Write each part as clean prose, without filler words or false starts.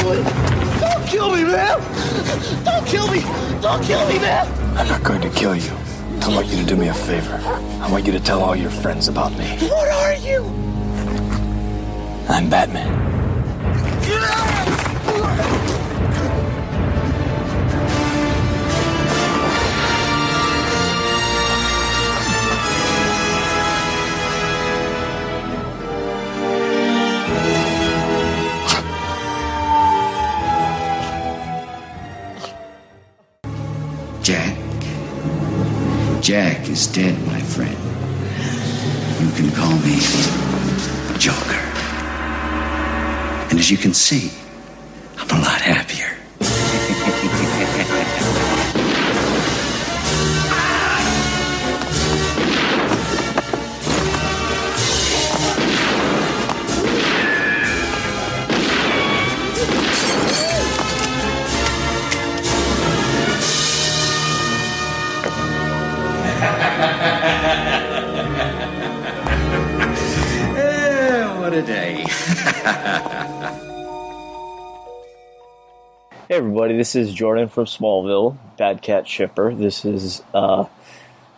doing? Don't kill me, man! Don't kill me! Don't kill me, man! I'm not going to kill you. I want you to do me a favor. I want you to tell all your friends about me. What are you? I'm Batman. Jack is dead, my friend. You can call me Joker. And as you can see, I'm a lot happier. What a day. Hey everybody, this is Jordan from Smallville, Bad Cat Shipper. This is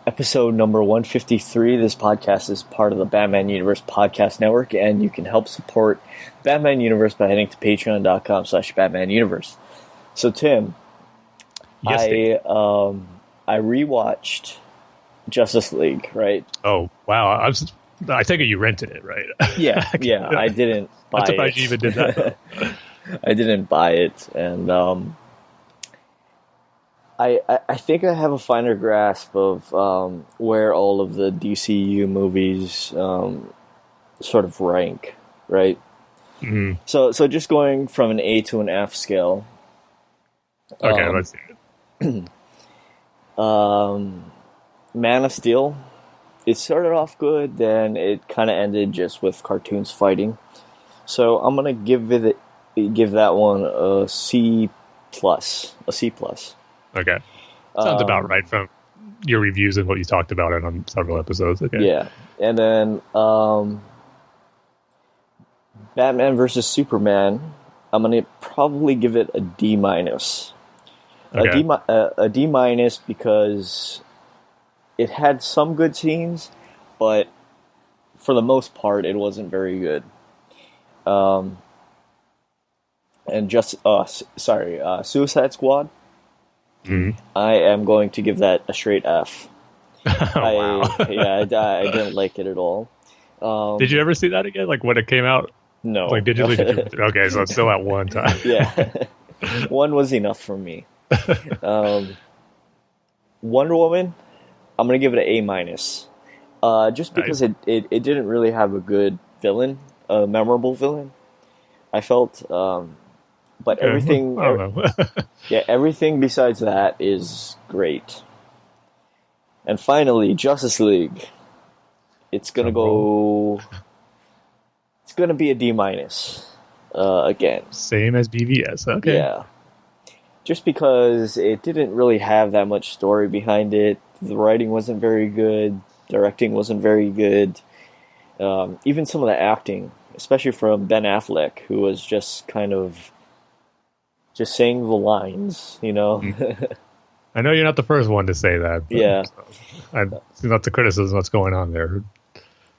episode number 153. This podcast is part of the Batman Universe Podcast Network, and you can help support Batman Universe by heading to patreon.com/BatmanUniverse. So Tim, yes, I rewatched Justice League, right? Oh, wow. I take it you rented it, right? Yeah, I didn't buy it. I'm surprised you even did that. I didn't buy it, and I think I have a finer grasp of where all of the DCEU movies sort of rank, right? Mm-hmm. So just going from an A to an F scale. Okay, let's see it. Man of Steel, it started off good, then it kind of ended just with cartoons fighting. So I'm gonna give that one a C+. Okay, sounds about right from your reviews and what you talked about it on several episodes. Okay. Yeah, and then Batman versus Superman, I'm gonna probably give it a D-. Okay. A D- because it had some good scenes, but for the most part, it wasn't very good. And Suicide Squad. Mm-hmm. I am going to give that a straight F. Wow. I didn't like it at all. Did you ever see that again? Like when it came out? No. Like digitally? Okay, so it's still at one time. Yeah. One was enough for me. Wonder Woman, I'm going to give it an A-. Just because Nice. it didn't really have a good villain, a memorable villain, I felt. But everything, I don't know. everything besides that is great. And finally, Justice League. It's gonna It's gonna be a D-. Again. Same as BVS. Okay. Yeah. Just because it didn't really have that much story behind it. The writing wasn't very good. Directing wasn't very good. Even some of the acting, especially from Ben Affleck, who was just kind of just saying the lines, you know? I know you're not the first one to say that. But, Yeah. it's not the criticism what's going on there.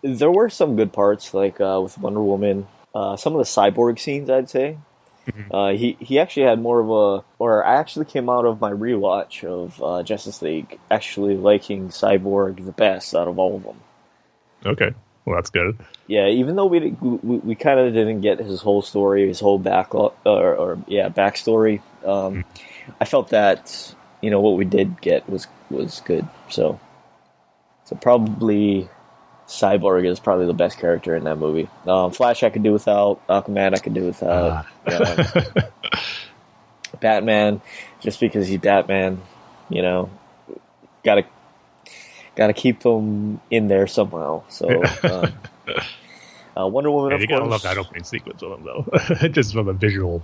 There were some good parts, like with Wonder Woman. Some of the cyborg scenes, I'd say. Mm-hmm. He actually had more of a... Or I actually came out of my rewatch of Justice League actually liking Cyborg the best out of all of them. Okay. Well, that's good. Yeah, even though we kind of didn't get his whole story, his whole backstory, I felt that, you know, what we did get was good. So probably Cyborg is probably the best character in that movie. Flash I could do without. Aquaman I could do without. Batman, just because he's Batman, you know, gotta keep him in there somehow. So Wonder Woman, of You course. gotta love that opening sequence of him, though. Just from a visual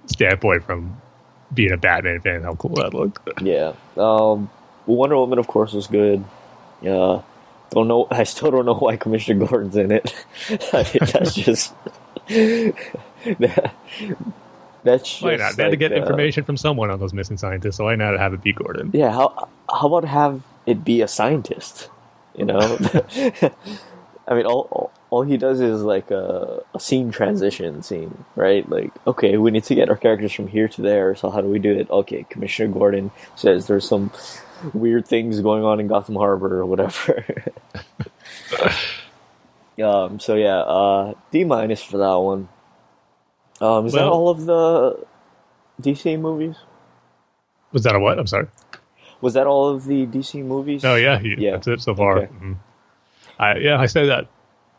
standpoint, from being a Batman fan, how cool that looked. Yeah. Wonder Woman, of course, was good. I still don't know why Commissioner Gordon's in it. I mean, that's just That's Why just not? They had to like, get information from someone on those missing scientists, so why not have it be Gordon? Yeah, how about have it be a scientist? You know, I mean, all he does is like a scene transition scene, right? Like, okay, we need to get our characters from here to there. So how do we do it? Okay, Commissioner Gordon says there's some weird things going on in Gotham Harbor or whatever. So yeah, D- for that one. Is that all of the DC movies? Was that a what? I'm sorry. Was that all of the DC movies? Oh yeah, that's it so far. Okay. Mm-hmm. I say that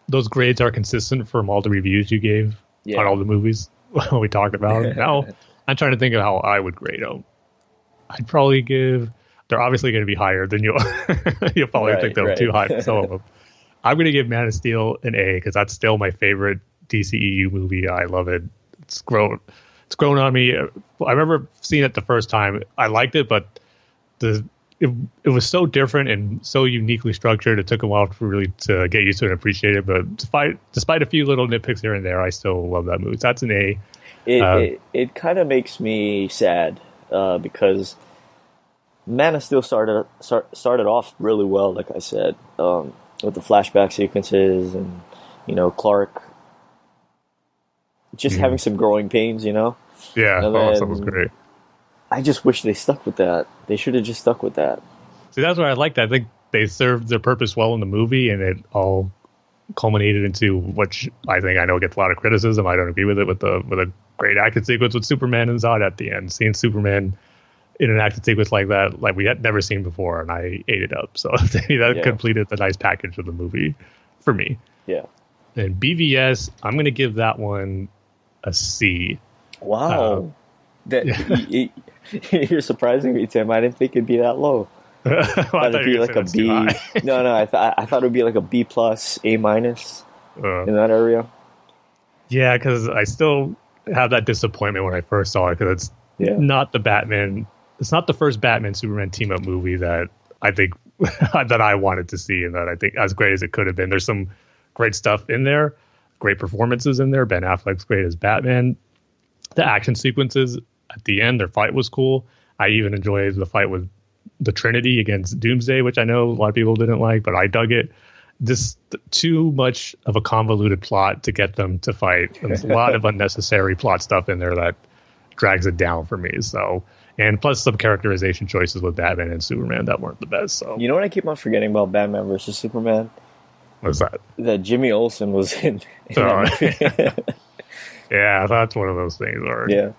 those grades are consistent from all the reviews you gave on all the movies we talked about. Now I'm trying to think of how I would grade them. I'd probably give. They're obviously going to be higher than you'll probably think they're too high for some of them. I'm going to give Man of Steel an A because that's still my favorite DCEU movie. I love it. It's grown on me. I remember seeing it the first time. I liked it, but it was so different and so uniquely structured. It took a while to get used to it and appreciate it. But despite a few little nitpicks here and there, I still love that movie. So that's an A. It kind of makes me sad because Man of Steel started off really well, like I said, with the flashback sequences and Clark just having some growing pains, Yeah, that was great. I just wish they stuck with that. They should have just stuck with that. See, that's where I like that. I think they served their purpose well in the movie, and it all culminated into which I know gets a lot of criticism. I don't agree with it with a great action sequence with Superman and Zod at the end. Seeing Superman in an action sequence like that, like we had never seen before, and I ate it up. So that completed the nice package of the movie for me. Yeah. And BVS, I'm going to give that one a C. Wow. You're surprising me, Tim. I didn't think it'd be that low. I thought it'd be like a B. No, I thought it would be like a B+, A- in that area. Yeah, because I still have that disappointment when I first saw it because it's not the Batman. It's not the first Batman Superman team up movie that I think that I wanted to see and that I think as great as it could have been. There's some great stuff in there, great performances in there. Ben Affleck's great as Batman. The action sequences at the end, their fight was cool. I even enjoyed the fight with the Trinity against Doomsday, which I know a lot of people didn't like, but I dug it. This too much of a convoluted plot to get them to fight. There's a lot of unnecessary plot stuff in there that drags it down for me. So, and plus some characterization choices with Batman and Superman that weren't the best. So, you know what I keep on forgetting about Batman versus Superman? What's that? That Jimmy Olsen was in that movie. Yeah, that's one of those things where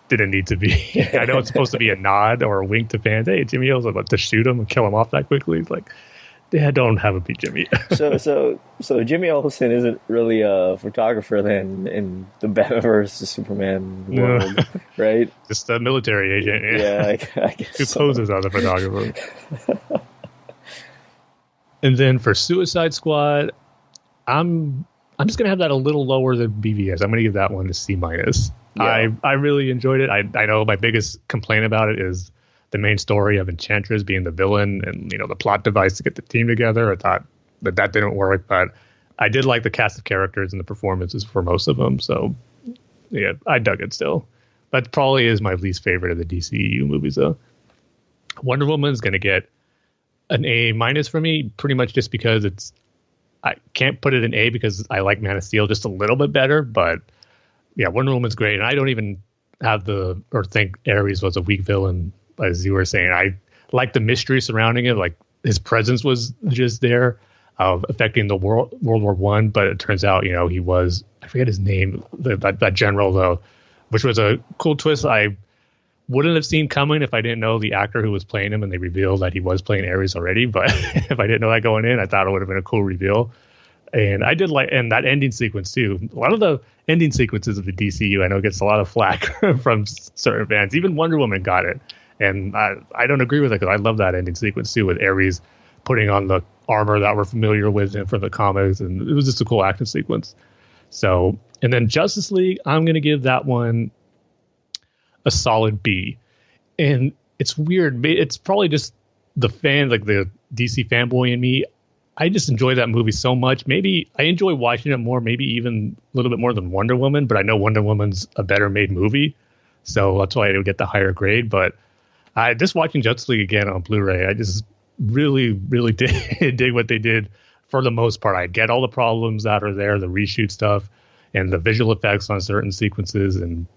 didn't need to be. I know it's supposed to be a nod or a wink to fans. Hey, Jimmy Olsen, but to shoot him and kill him off that quickly, it's like, don't have it be Jimmy. so Jimmy Olsen isn't really a photographer then in the Batman vs Superman world, right? Just a military agent. Yeah, I guess who poses as a photographer. And then for Suicide Squad, I'm just gonna have that a little lower than BVS. I'm gonna give that one a C-. Yeah. I really enjoyed it. I know my biggest complaint about it is the main story of Enchantress being the villain and the plot device to get the team together. I thought that didn't work, but I did like the cast of characters and the performances for most of them. So yeah, I dug it still. That probably is my least favorite of the DCEU movies though. Wonder Woman is gonna get an A- for me, pretty much just because I can't put it in A because I like Man of Steel just a little bit better, but yeah, Wonder Woman's great. And I don't even think Ares was a weak villain, as you were saying. I like the mystery surrounding it. Like his presence was just there, affecting the World War I, but it turns out, he was, I forget his name, that general though, which was a cool twist. I wouldn't have seen coming if I didn't know the actor who was playing him and they revealed that he was playing Ares already. But if I didn't know that going in, I thought it would have been a cool reveal. And I did and that ending sequence too. A lot of the ending sequences of the DCU I know gets a lot of flack from certain fans. Even Wonder Woman got it. And I don't agree with it because I love that ending sequence too with Ares putting on the armor that we're familiar with from the comics. And it was just a cool action sequence. So, and then Justice League, I'm going to give that one a solid B. And it's weird. It's probably just the fan, like the DC fanboy in me. I just enjoy that movie so much. Maybe I enjoy watching it more, maybe even a little bit more than Wonder Woman, but I know Wonder Woman's a better made movie. so that's why it would get the higher grade. But I just watching Justice League again on Blu-ray, I just really dig what they did for the most part. I get all the problems that are there, the reshoot stuff, and the visual effects on certain sequences, and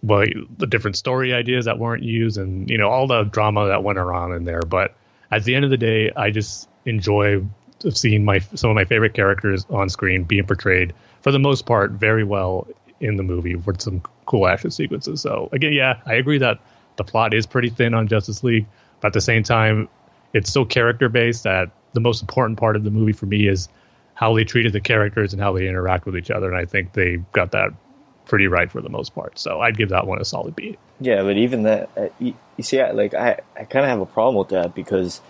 the different story ideas that weren't used, and all the drama that went around in there. But at the end of the day, I just enjoy seeing some of my favorite characters on screen being portrayed for the most part very well in the movie with some cool action sequences. So again, yeah, I agree that the plot is pretty thin on Justice League, but at the same time, it's so character based that the most important part of the movie for me is how they treated the characters and how they interact with each other. And I think they got that pretty right for the most part. So I'd give that one a solid B. Yeah, but even that, you see, I kind of have a problem with that because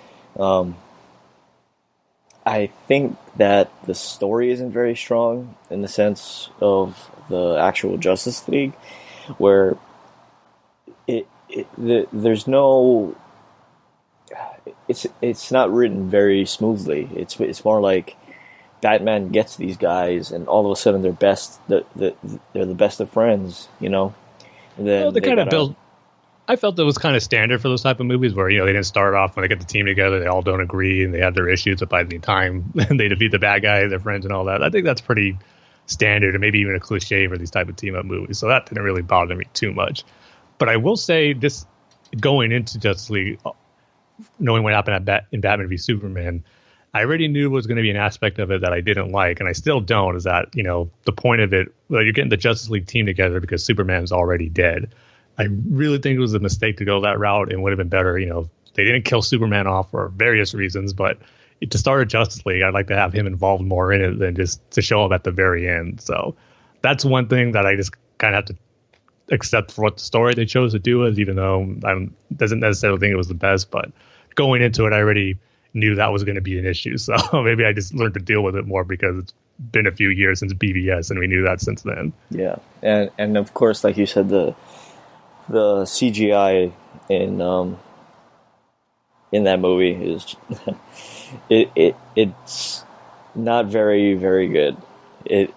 I think that the story isn't very strong in the sense of the actual Justice League, where there's no, it's not written very smoothly. It's more like Batman gets these guys, and all of a sudden they're the best of friends, Well, they kind of build. I felt that was kind of standard for those type of movies where, they didn't start off when they get the team together, they all don't agree and they have their issues, but by the time they defeat the bad guy, their friends and all that. I think that's pretty standard and maybe even a cliche for these type of team up movies. So that didn't really bother me too much. But I will say this, going into Justice League, knowing what happened in Batman v Superman, I already knew was going to be an aspect of it that I didn't like, and I still don't, is that, the point of it, you're getting the Justice League team together because Superman's already dead. I really think it was a mistake to go that route, and would have been better, they didn't kill Superman off for various reasons, but to start a Justice League, I'd like to have him involved more in it than just to show up at the very end. So that's one thing that I just kind of have to accept for what the story they chose to do is, even though I doesn't necessarily think it was the best, but going into it, I already knew that was going to be an issue. So maybe I just learned to deal with it more because it's been a few years since BVS, and we knew that since then. Yeah, and of course, like you said, the CGI in that movie is it's not very, very good. It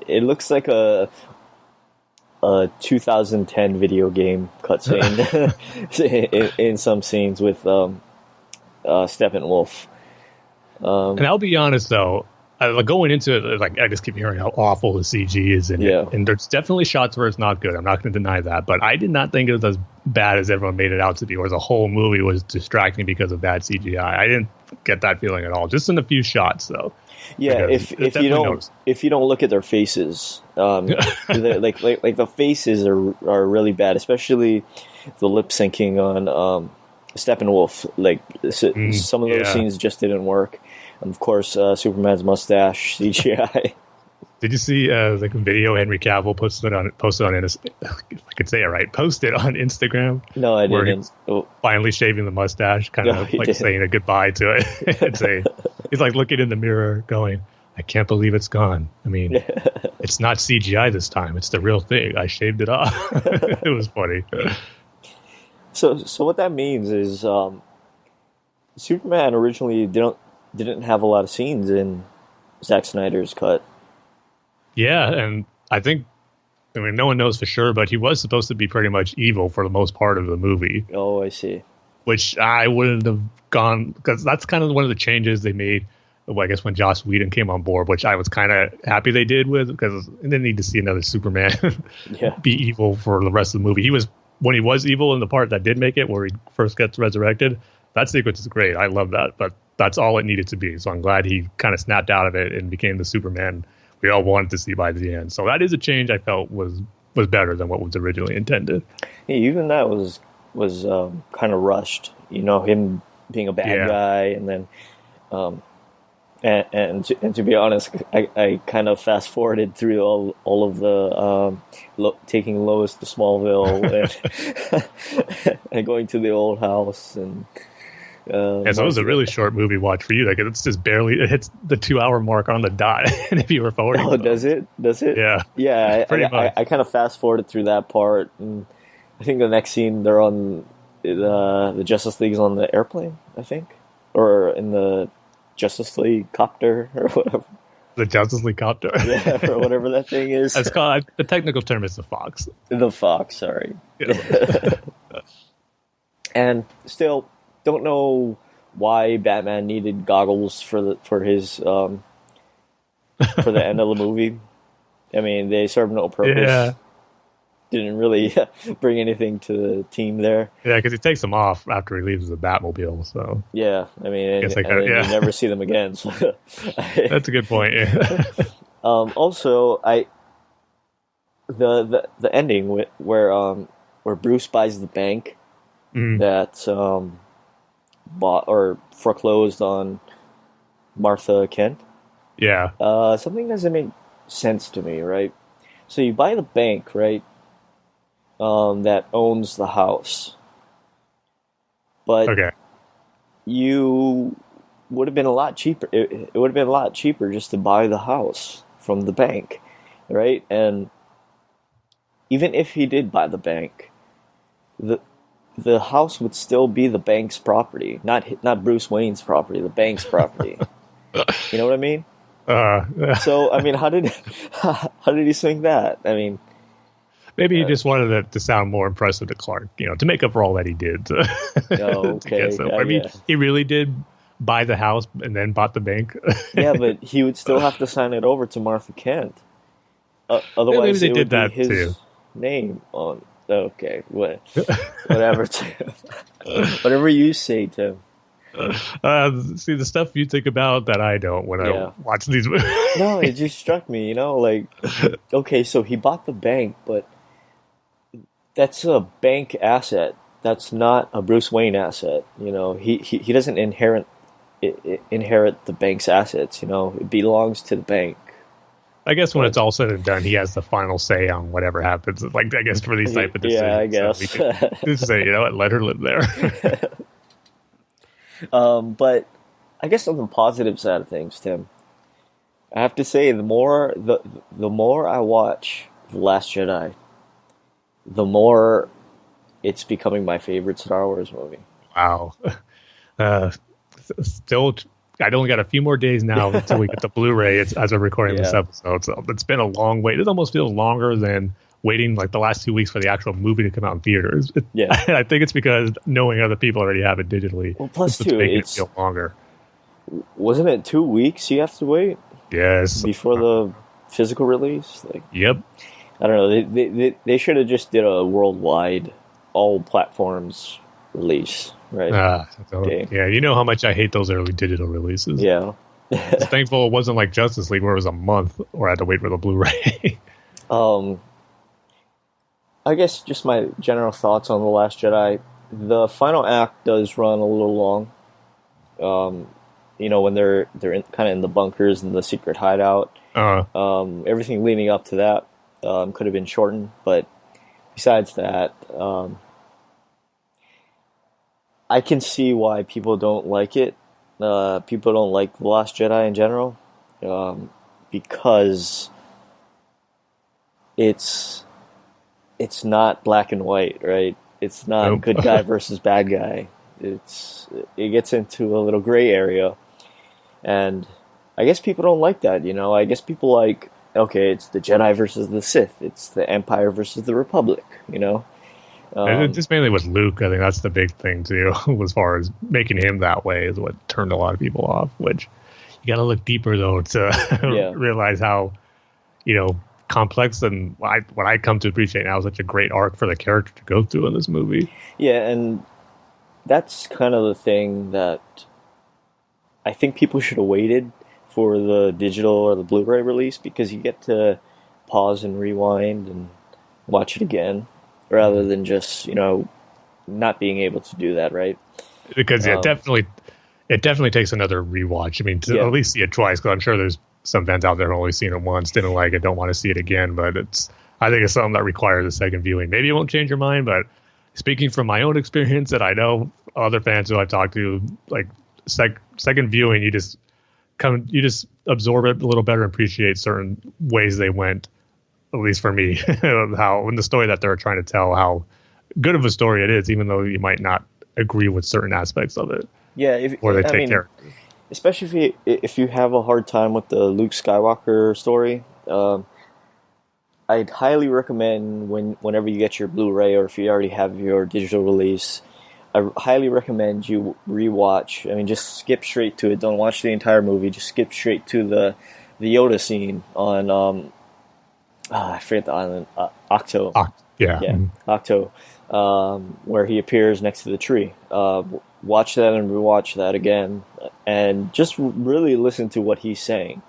looks like a 2010 video game cutscene in some scenes with Steppenwolf. And I'll be honest though, going into it, like I just keep hearing how awful the CG is in it, and there's definitely shots where it's not good. I'm not going to deny that, but I did not think it was as bad as everyone made it out to be, or the whole movie was distracting because of bad CGI. I didn't get that feeling at all, just in a few shots though. Yeah, if you don't look at their faces, like the faces are really bad, especially the lip syncing on Steppenwolf. Like some of those scenes just didn't work. And of course, Superman's mustache CGI. Did you see like a video Henry Cavill posted on if I could say it right, posted on Instagram? No, I didn't. He's finally shaving the mustache, kind of like saying a goodbye to it. He's like looking in the mirror, going, "I can't believe it's gone. I mean, it's not CGI this time; it's the real thing. I shaved it off." It was funny. So what that means is, Superman originally didn't have a lot of scenes in Zack Snyder's cut. Yeah, and I mean, no one knows for sure, but he was supposed to be pretty much evil for the most part of the movie. Oh, I see. Which I wouldn't have gone, because that's kind of one of the changes they made, I guess, when Joss Whedon came on board, which I was kind of happy they did with, because I didn't need to see another Superman be evil for the rest of the movie. When he was evil in the part that did make it, where he first gets resurrected, that sequence is great. I love that, but that's all it needed to be. So I'm glad he kind of snapped out of it and became the Superman we all wanted to see by the end. So that is a change I felt was better than what was originally intended. Yeah, even that was kind of rushed. Him being a bad guy, and then and to be honest, I kind of fast forwarded through all of the taking Lois to Smallville and going to the old house and. So it was a really short movie watch for you. Like it's just it hits the 2-hour mark on the dot. And if you were forwarding, does it? Yeah. I kind of fast forwarded through that part, and I think the next scene they're on the Justice League's on the airplane, I think, or in the Justice League copter or whatever. The Justice League copter. Yeah, or whatever that thing is. It's called, the technical term is the Fox. The Fox, sorry. Yeah. And still, don't know why Batman needed goggles for the end of the movie. I mean, they serve no purpose. Yeah. Didn't really bring anything to the team there. Yeah, because he takes them off after he leaves the Batmobile. So Yeah, I mean, and yeah. you never see them again. So that's a good point. Yeah. Also, the ending where Bruce buys the bank that bought or foreclosed on Martha Kent. Yeah. Something doesn't make sense to me, right? So you buy the bank, right? That owns the house, but Okay. you would have been a lot cheaper. It would have been a lot cheaper just to buy the house from the bank, right? And even if he did buy the bank, the house would still be the bank's property, not Bruce Wayne's property, the bank's property. You know what I mean? So I mean, how did he swing that? I mean, maybe he just wanted it to sound more impressive to Clark, to make up for all that he did. Okay. I mean, he really did buy the house and then bought the bank. Yeah, but he would still have to sign it over to Martha Kent. Otherwise, they it did would that be his too. name on. Okay, whatever. Tim. Whatever you say, Tim. See, the stuff you think about that I don't when I watch these movies. No, it just struck me, like, okay, so he bought the bank, but that's a bank asset. That's not a Bruce Wayne asset. He doesn't inherit the bank's assets. It belongs to the bank. I guess when it's all said and done, he has the final say on whatever happens. Like, I guess for these type of decisions. Yeah, I guess. So we can just say, what, let her live there. But I guess on the positive side of things, Tim, I have to say the more I watch The Last Jedi, the more it's becoming my favorite Star Wars movie. Wow. Still, I only got a few more days now until we get the Blu-ray as we're recording this episode. So it's been a long wait. It almost feels longer than waiting like the last 2 weeks for the actual movie to come out in theaters. I think it's because knowing other people already have it digitally. Well, plus too, it feel longer. Wasn't it 2 weeks you have to wait? Yes. Before the physical release? Yep. I don't know. They should have just did a worldwide, all platforms release, right? Okay. Yeah, you know how much I hate those early digital releases. Yeah. It's thankful it wasn't like Justice League where it was a month or I had to wait for the Blu-ray. I guess just my general thoughts on The Last Jedi. The final act does run a little long. When they're kind of in the bunkers and the secret hideout. Everything leading up to that could have been shortened, but besides that, I can see why people don't like it. People don't like The Last Jedi in general because it's not black and white, right? It's not good guy versus bad guy. It gets into a little gray area, and I guess people don't like that. I guess people like, okay, it's the Jedi versus the Sith. It's the Empire versus the Republic. Just mainly with Luke, I think that's the big thing too, as far as making him that way is what turned a lot of people off. Which you got to look deeper though to realize how complex and what I come to appreciate now is such a great arc for the character to go through in this movie. Yeah, and that's kind of the thing that I think people should have waited for the digital or the Blu-ray release, because you get to pause and rewind and watch it again rather than just not being able to do that, right? Because it definitely takes another rewatch. I mean, to at least see it twice, because I'm sure there's some fans out there who only seen it once, didn't like it, don't want to see it again. But I think it's something that requires a second viewing. Maybe it won't change your mind, but speaking from my own experience, that I know other fans who I've talked to, like second viewing, you just absorb it a little better and appreciate certain ways they went. At least for me, how in the story that they're trying to tell, how good of a story it is, even though you might not agree with certain aspects of it. Yeah, or they take care. especially if you have a hard time with the Luke Skywalker story. I'd highly recommend whenever you get your Blu-ray, or if you already have your digital release, I highly recommend you rewatch. I mean, just skip straight to it. Don't watch the entire movie. Just skip straight to the Yoda scene on I forget the island, Octo. Yeah, Octo, where he appears next to the tree. Watch that and rewatch that again, and just really listen to what he's saying,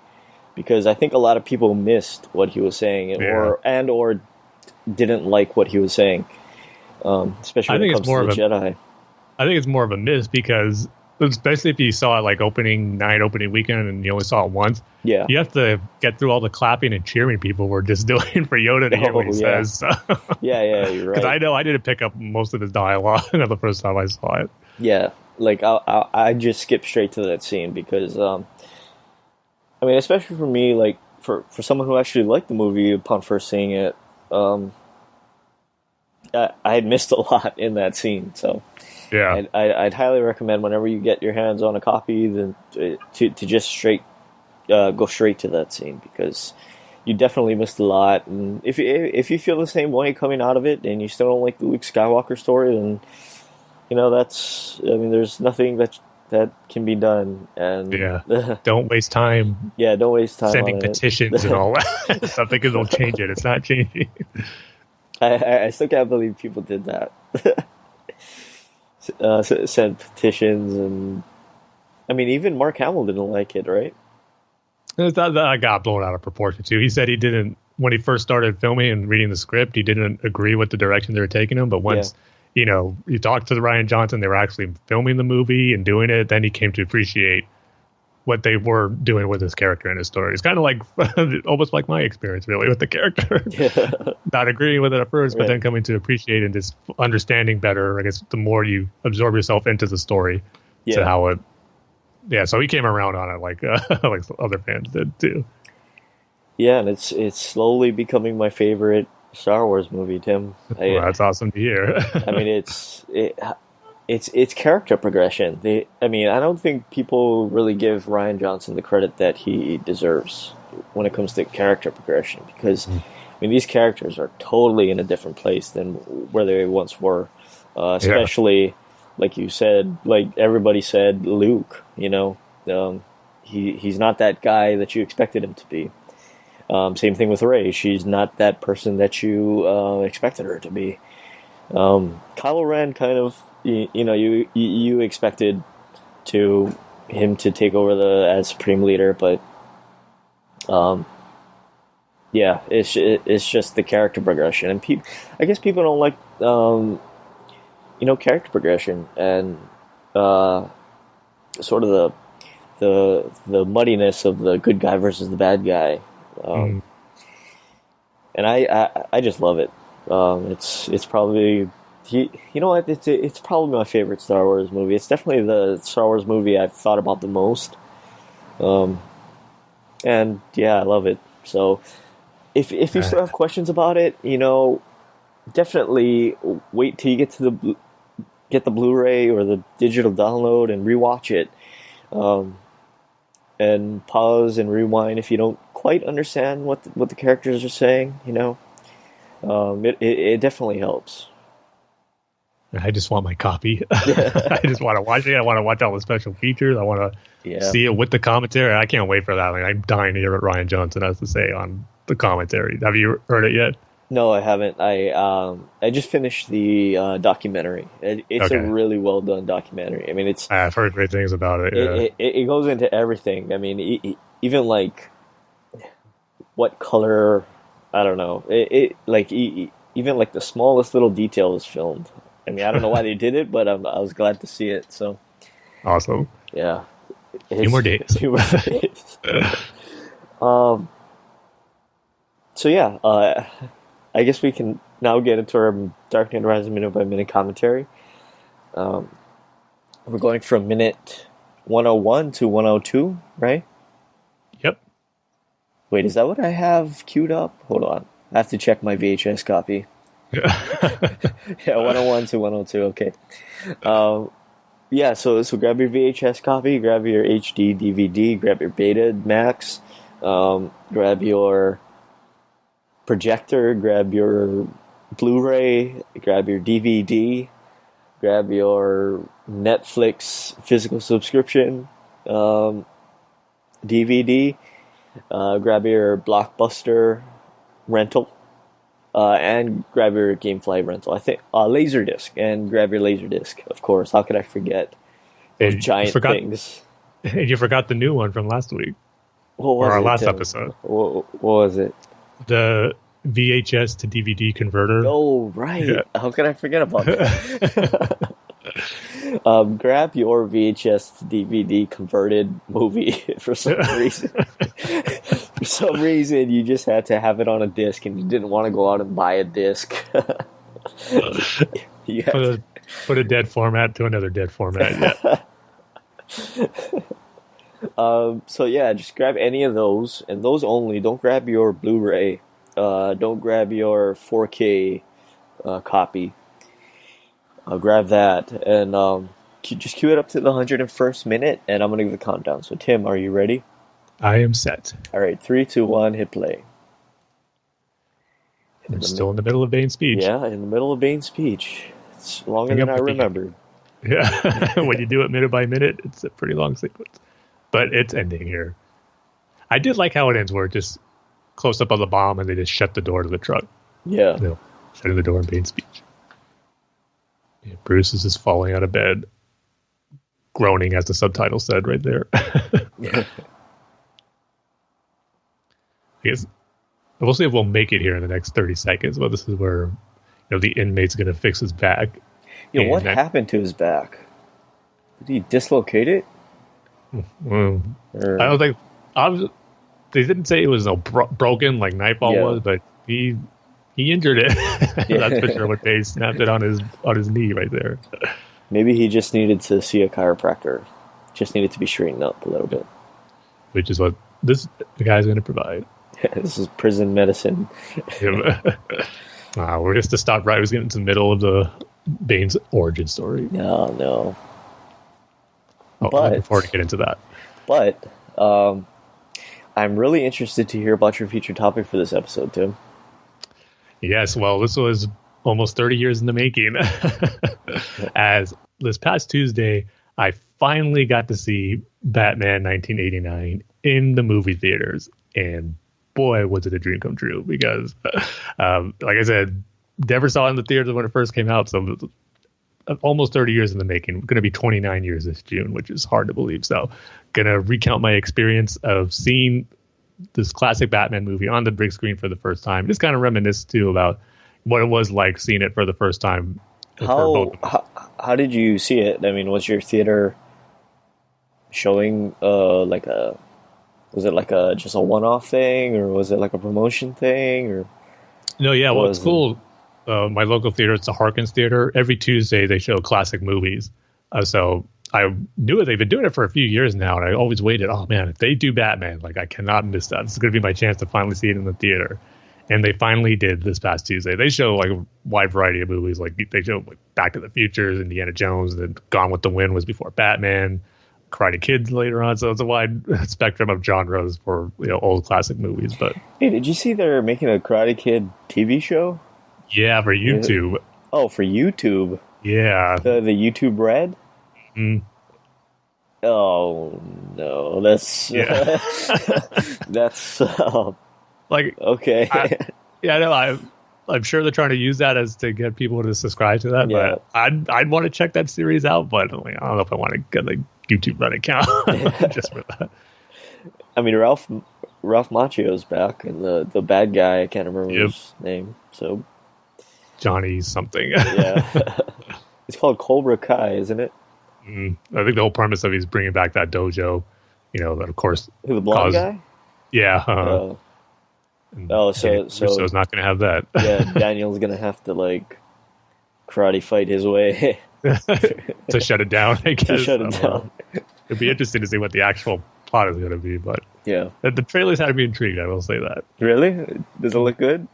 because I think a lot of people missed what he was saying, or didn't like what he was saying, especially when it comes to the Jedi. I think it's more of a miss, because especially if you saw it like opening weekend and you only saw it once, you have to get through all the clapping and cheering people were just doing for Yoda to hear what he says. So. Yeah, you're right. Because I know I didn't pick up most of his dialogue the first time I saw it. Yeah, like I just skipped straight to that scene because, I mean, especially for me, like for someone who actually liked the movie upon first seeing it, I had missed a lot in that scene, so. Yeah, I'd highly recommend whenever you get your hands on a copy, then to just go straight to that scene, because you definitely missed a lot. And if you feel the same way coming out of it, and you still don't like the Luke Skywalker story, then there's nothing that can be done. And don't waste time. Yeah, don't waste time sending on petitions and all that. Something will change it. It's not changing. I still can't believe people did that. Sent petitions, and I mean, even Mark Hamill didn't like it, right? That got blown out of proportion too. He said he didn't, when he first started filming and reading the script, he didn't agree with the direction they were taking him. But once he talked to Rian Johnson, they were actually filming the movie and doing it, then he came to appreciate what they were doing with his character and his story. It's kind of like almost like my experience, really, with the character. Not agreeing with it at first, but then coming to appreciate and just understanding better, I guess, the more you absorb yourself into the story. To how it. Yeah, so he came around on it like like other fans did too. Yeah, and it's slowly becoming my favorite Star Wars movie, Tim. Well, that's awesome to hear. I mean, it's character progression. I don't think people really give Rian Johnson the credit that he deserves when it comes to character progression, because these characters are totally in a different place than where they once were. Especially, like you said, like everybody said, Luke. He's not that guy that you expected him to be. Same thing with Rey. She's not that person that you expected her to be. Kylo Ren kind of, you expected him to take over as Supreme Leader, but it's just the character progression, and I guess people don't like character progression and sort of the muddiness of the good guy versus the bad guy. And I just love it. It's probably it's probably my favorite Star Wars movie. It's definitely the Star Wars movie I've thought about the most. And I love it. So if you still have questions about it, definitely wait till you get the Blu-ray or the digital download and rewatch it. And pause and rewind if you don't quite understand what the characters are saying. It definitely helps. I just want my copy. I just want to watch it. I want to watch all the special features. I want to see it with the commentary. I can't wait for that. I'm dying to hear what Rian Johnson has to say on the commentary. Have you heard it yet? No, I haven't. I just finished the documentary. It's a really well done documentary. I've heard great things about it. It goes into everything. Even like what color. I don't know. Even like the smallest little detail is filmed. I don't know why they did it, but I was glad to see it. So awesome. Yeah. A few more days. I guess we can now get into our Dark Knight Rises minute by minute commentary. We're going from minute 101 to 102, right? Yep. Wait, is that what I have queued up? Hold on. I have to check my VHS copy. 101 to 102, okay. Yeah, so grab your VHS copy, grab your HD DVD, grab your Beta Max, grab your projector, grab your Blu-ray, grab your DVD, grab your Netflix physical subscription DVD, grab your Blockbuster rental, and grab your GameFly rental. I think Laserdisc, and grab your Laserdisc, of course. How could I forget those giant things? And you forgot the new one from last week. What was or our it, last Tim? episode. What was it? The VHS to DVD converter. Oh, right. Yeah. How can I forget about that? Grab your VHS to DVD converted movie for some reason. For some reason, you just had to have it on a disc, and you didn't want to go out and buy a disc. Put a dead format to another dead format. Yeah. So yeah, just grab any of those, and those only. Don't grab your Blu-ray. Don't grab your 4K copy. Grab that, and just cue it up to the 101st minute, and I'm going to give the countdown. So, Tim, are you ready? I am set. All right, 3, 2, 1, hit play. We're still in the middle of Bane's speech. Yeah, in the middle of Bane's speech. It's longer than I remembered. Yeah, when you do it minute by minute, it's a pretty long sequence. But it's ending here. I did like how it ends, where it just close up on the bomb, and they just shut the door to the truck. Yeah. Shutting the door in Bane's speech. Yeah, Bruce is just falling out of bed, groaning, as the subtitle said right there. I guess we'll see if we'll make it here in the next 30 seconds. But this is where the inmate's going to fix his back. Yeah, what happened to his back? Did he dislocate it? I don't think. They didn't say it was broken like Nightfall was, but he injured it. That's for sure. What they snapped it on his knee right there. Maybe he just needed to see a chiropractor. Just needed to be straightened up a little bit. Which is what the guy's going to provide. This is prison medicine. We're just to stop right. I was getting to the middle of the Bane's origin story. No. I'm looking forward to get into that. But I'm really interested to hear about your future topic for this episode, Tim. Yes, well, this was almost 30 years in the making. As this past Tuesday, I finally got to see Batman 1989 in the movie theaters. And boy, was it a dream come true. Because, like I said, never saw it in the theaters when it first came out. So almost 30 years in the making. Going to be 29 years this June, which is hard to believe. So going to recount my experience of seeing this classic Batman movie on the big screen for the first time. Just kind of reminisce too about what it was like seeing it for the first time. How did you see it? I mean, was your theater showing was it like just a one-off thing, or was it like a promotion thing, or? No, yeah, well, it's cool. My local theater, it's a Harkins Theater. Every Tuesday they show classic movies. So I knew it. They've been doing it for a few years now, and I always waited. Oh man, if they do Batman, I cannot miss that. This is going to be my chance to finally see it in the theater. And they finally did this past Tuesday. They show a wide variety of movies. They show Back to the Future, Indiana Jones, and then Gone with the Wind was before Batman, Karate Kid later on. So it's a wide spectrum of genres for old classic movies. But hey, did you see they're making a Karate Kid TV show? Yeah, for YouTube. Oh, for YouTube. Yeah, the YouTube Red. Mm. Oh no, that's that's okay. I'm sure they're trying to use that as to get people to subscribe to that. Yeah. But I'd want to check that series out. But I don't know if I want to get a YouTube Red account just for that. I mean, Ralph Macchio's back, and the bad guy, I can't remember his name. So Johnny something. Yeah, it's called Cobra Kai, isn't it? I think the whole premise of he's bringing back that dojo, that of course. Who, the blonde guy? Yeah. So Russo's not going to have that. Yeah, Daniel's going to have to karate fight his way to shut it down. I guess. To shut it down. It'd be interesting to see what the actual plot is going to be, but yeah, the trailers had me intrigued. I will say that. Really? Does it look good?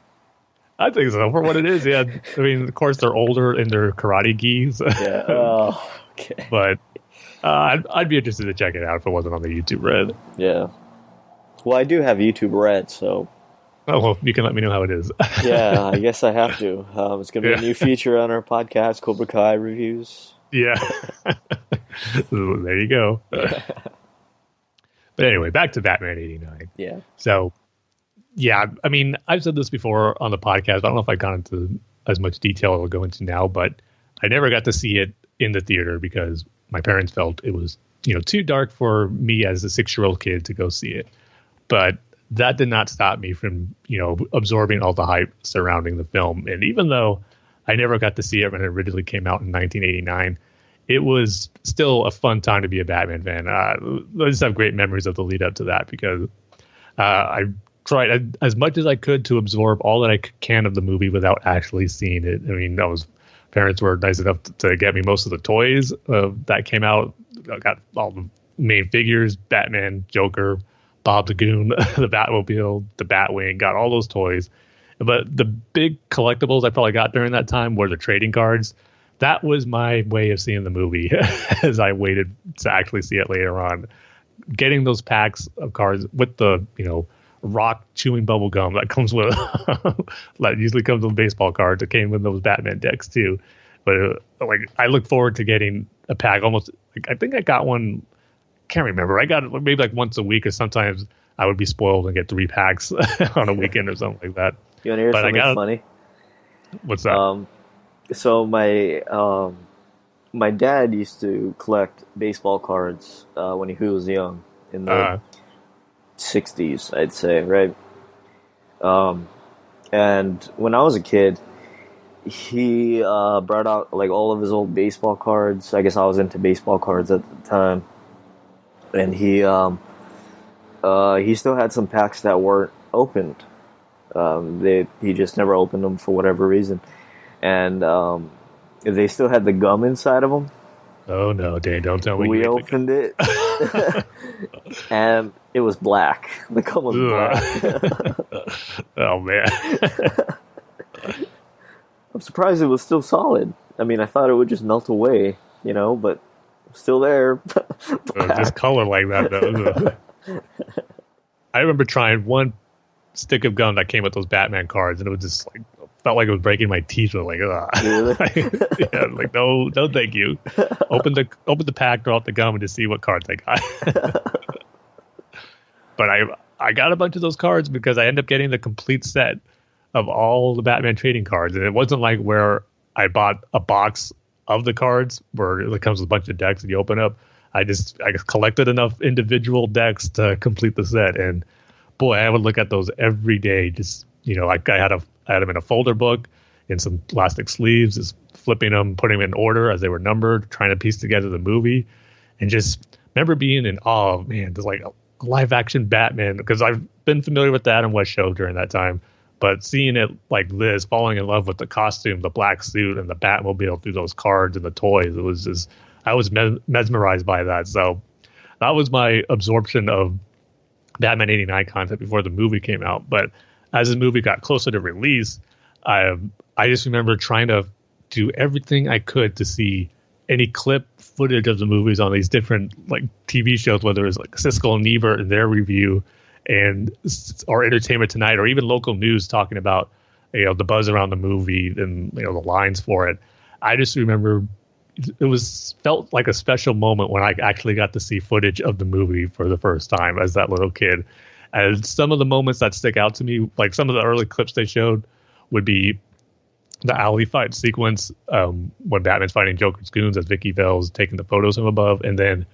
I think so for what it is. Yeah, I mean, of course they're older in their karate gis. Yeah. Oh, okay. But I'd be interested to check it out if it wasn't on the YouTube Red. Yeah. Well, I do have YouTube Red, so. Oh, well, you can let me know how it is. Yeah, I guess I have to. It's going to be a new feature on our podcast, Cobra Kai reviews. Yeah. There you go. Yeah. But anyway, back to Batman 89. Yeah. So, yeah, I mean, I've said this before on the podcast. I don't know if I got into as much detail as I'll go into now, but I never got to see it in the theater because my parents felt it was, too dark for me as a 6-year-old kid to go see it. But that did not stop me from, absorbing all the hype surrounding the film. And even though I never got to see it when it originally came out in 1989, it was still a fun time to be a Batman fan. I just have great memories of the lead up to that because I tried as much as I could to absorb all that I can of the movie without actually seeing it. I mean, parents were nice enough to get me most of the toys that came out. I got all the main figures, Batman, Joker, Bob the Goon, the Batmobile, the Batwing, got all those toys. But the big collectibles I probably got during that time were the trading cards. That was my way of seeing the movie as I waited to actually see it later on. Getting those packs of cards with the, rock chewing bubble gum that comes with, that usually comes with baseball cards. It came with those Batman decks too. But I look forward to getting a pack almost, I think I got one, can't remember. I got it maybe once a week, or sometimes I would be spoiled and get 3 packs on a weekend or something like that. You want to hear something funny? What's that? So my dad used to collect baseball cards when he was young in the 60s, I'd say, right? And when I was a kid, he brought out all of his old baseball cards. I guess I was into baseball cards at the time, and he still had some packs that weren't opened. He just never opened them for whatever reason. And they still had the gum inside of them. Oh no, Dane! Don't tell me. We opened it, and it was black. The gum was black. Oh man! I'm surprised it was still solid. I mean, I thought it would just melt away, but still there. Just color like that, though. I remember trying one stick of gum that came with those Batman cards, and it was just felt like it was breaking my teeth. With Really? Yeah, no, thank you. Open the pack, draw out the gum, and just see what cards I got. But I got a bunch of those cards because I ended up getting the complete set of all the Batman trading cards, and it wasn't like where I bought a box of the cards where it comes with a bunch of decks and you open up. I just collected enough individual decks to complete the set, and boy, I would look at those every day. Just I had them in a folder book in some plastic sleeves, just flipping them, putting them in order as they were numbered, trying to piece together the movie, and just remember being in awe of, man, there's a live action Batman, because I've been familiar with the Adam West show during that time, but seeing it like this, falling in love with the costume, the black suit, and the Batmobile through those cards and the toys, it was just, I was mesmerized by that. So that was my absorption of Batman 89 content before the movie came out. But as the movie got closer to release, I just remember trying to do everything I could to see any clip footage of the movies on these different TV shows, whether it was Siskel and Ebert and their review, or Entertainment Tonight, or even local news talking about the buzz around the movie and the lines for it. I just remember it felt like a special moment when I actually got to see footage of the movie for the first time as that little kid. And some of the moments that stick out to me, like some of the early clips they showed, would be the alley fight sequence when Batman's fighting Joker's goons as Vicky Vale's taking the photos from above, and then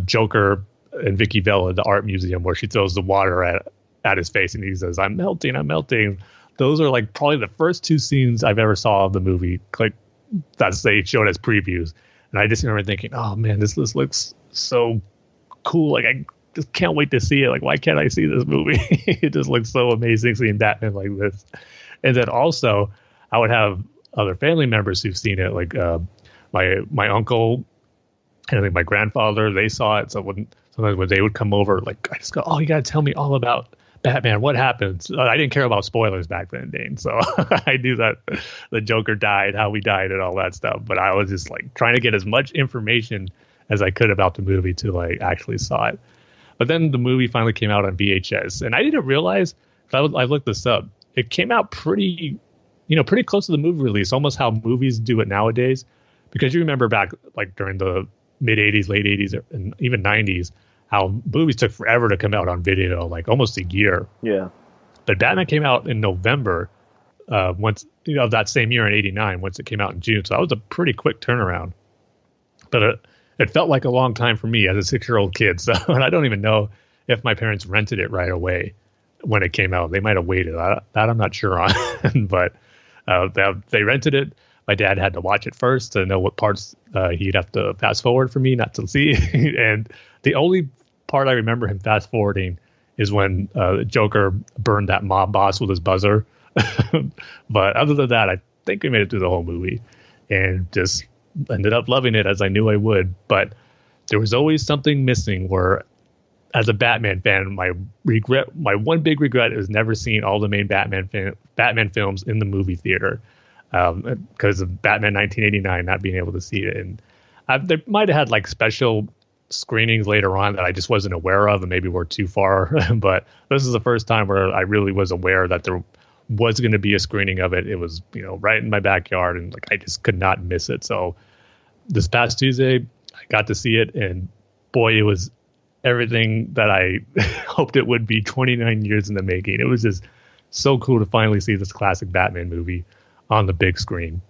Joker and Vicky Vale at the art museum where she throws the water at his face and he says, I'm melting. Those are probably the first 2 scenes I've ever saw of the movie, that they showed as previews. And I just remember thinking, oh man, this looks so cool. I just can't wait to see it. Why can't I see this movie? It just looks so amazing seeing Batman like this. And then also I would have other family members who've seen it, my uncle and I think my grandfather, they saw it. So sometimes when they would come over, I just go, oh, you got to tell me all about Batman, what happened? I didn't care about spoilers back then, Dane. So I knew that the Joker died, how he died, and all that stuff. But I was just like trying to get as much information as I could about the movie to like actually saw it. But then the movie finally came out on VHS, and I didn't realize. I looked this up. It came out pretty close to the movie release, almost how movies do it nowadays. Because you remember back like during the mid 80s, late 80s, and even 90s, how movies took forever to come out on video, like almost a year. Yeah. But Batman came out in November, once that same year in '89. Once it came out in June, so that was a pretty quick turnaround. But it felt like a long time for me as a 6-year-old kid. So, and I don't even know if my parents rented it right away when it came out. They might have waited. That I'm not sure on. But they rented it. My dad had to watch it first to know what parts he'd have to fast forward for me not to see. And the only part I remember him fast forwarding is when Joker burned that mob boss with his buzzer. But other than that, I think we made it through the whole movie and just ended up loving it as I knew I would. But there was always something missing where, as a Batman fan, my one big regret is never seeing all the main Batman films in the movie theater. Because of Batman 1989 not being able to see it. And they might have had like special screenings later on that I just wasn't aware of and maybe were too far. But this is the first time where I really was aware that there was going to be a screening of it. It was, right in my backyard, and like I just could not miss it. So this past Tuesday, I got to see it, and boy, it was everything that I hoped it would be 29 years in the making. It was just so cool to finally see this classic Batman movie on the big screen.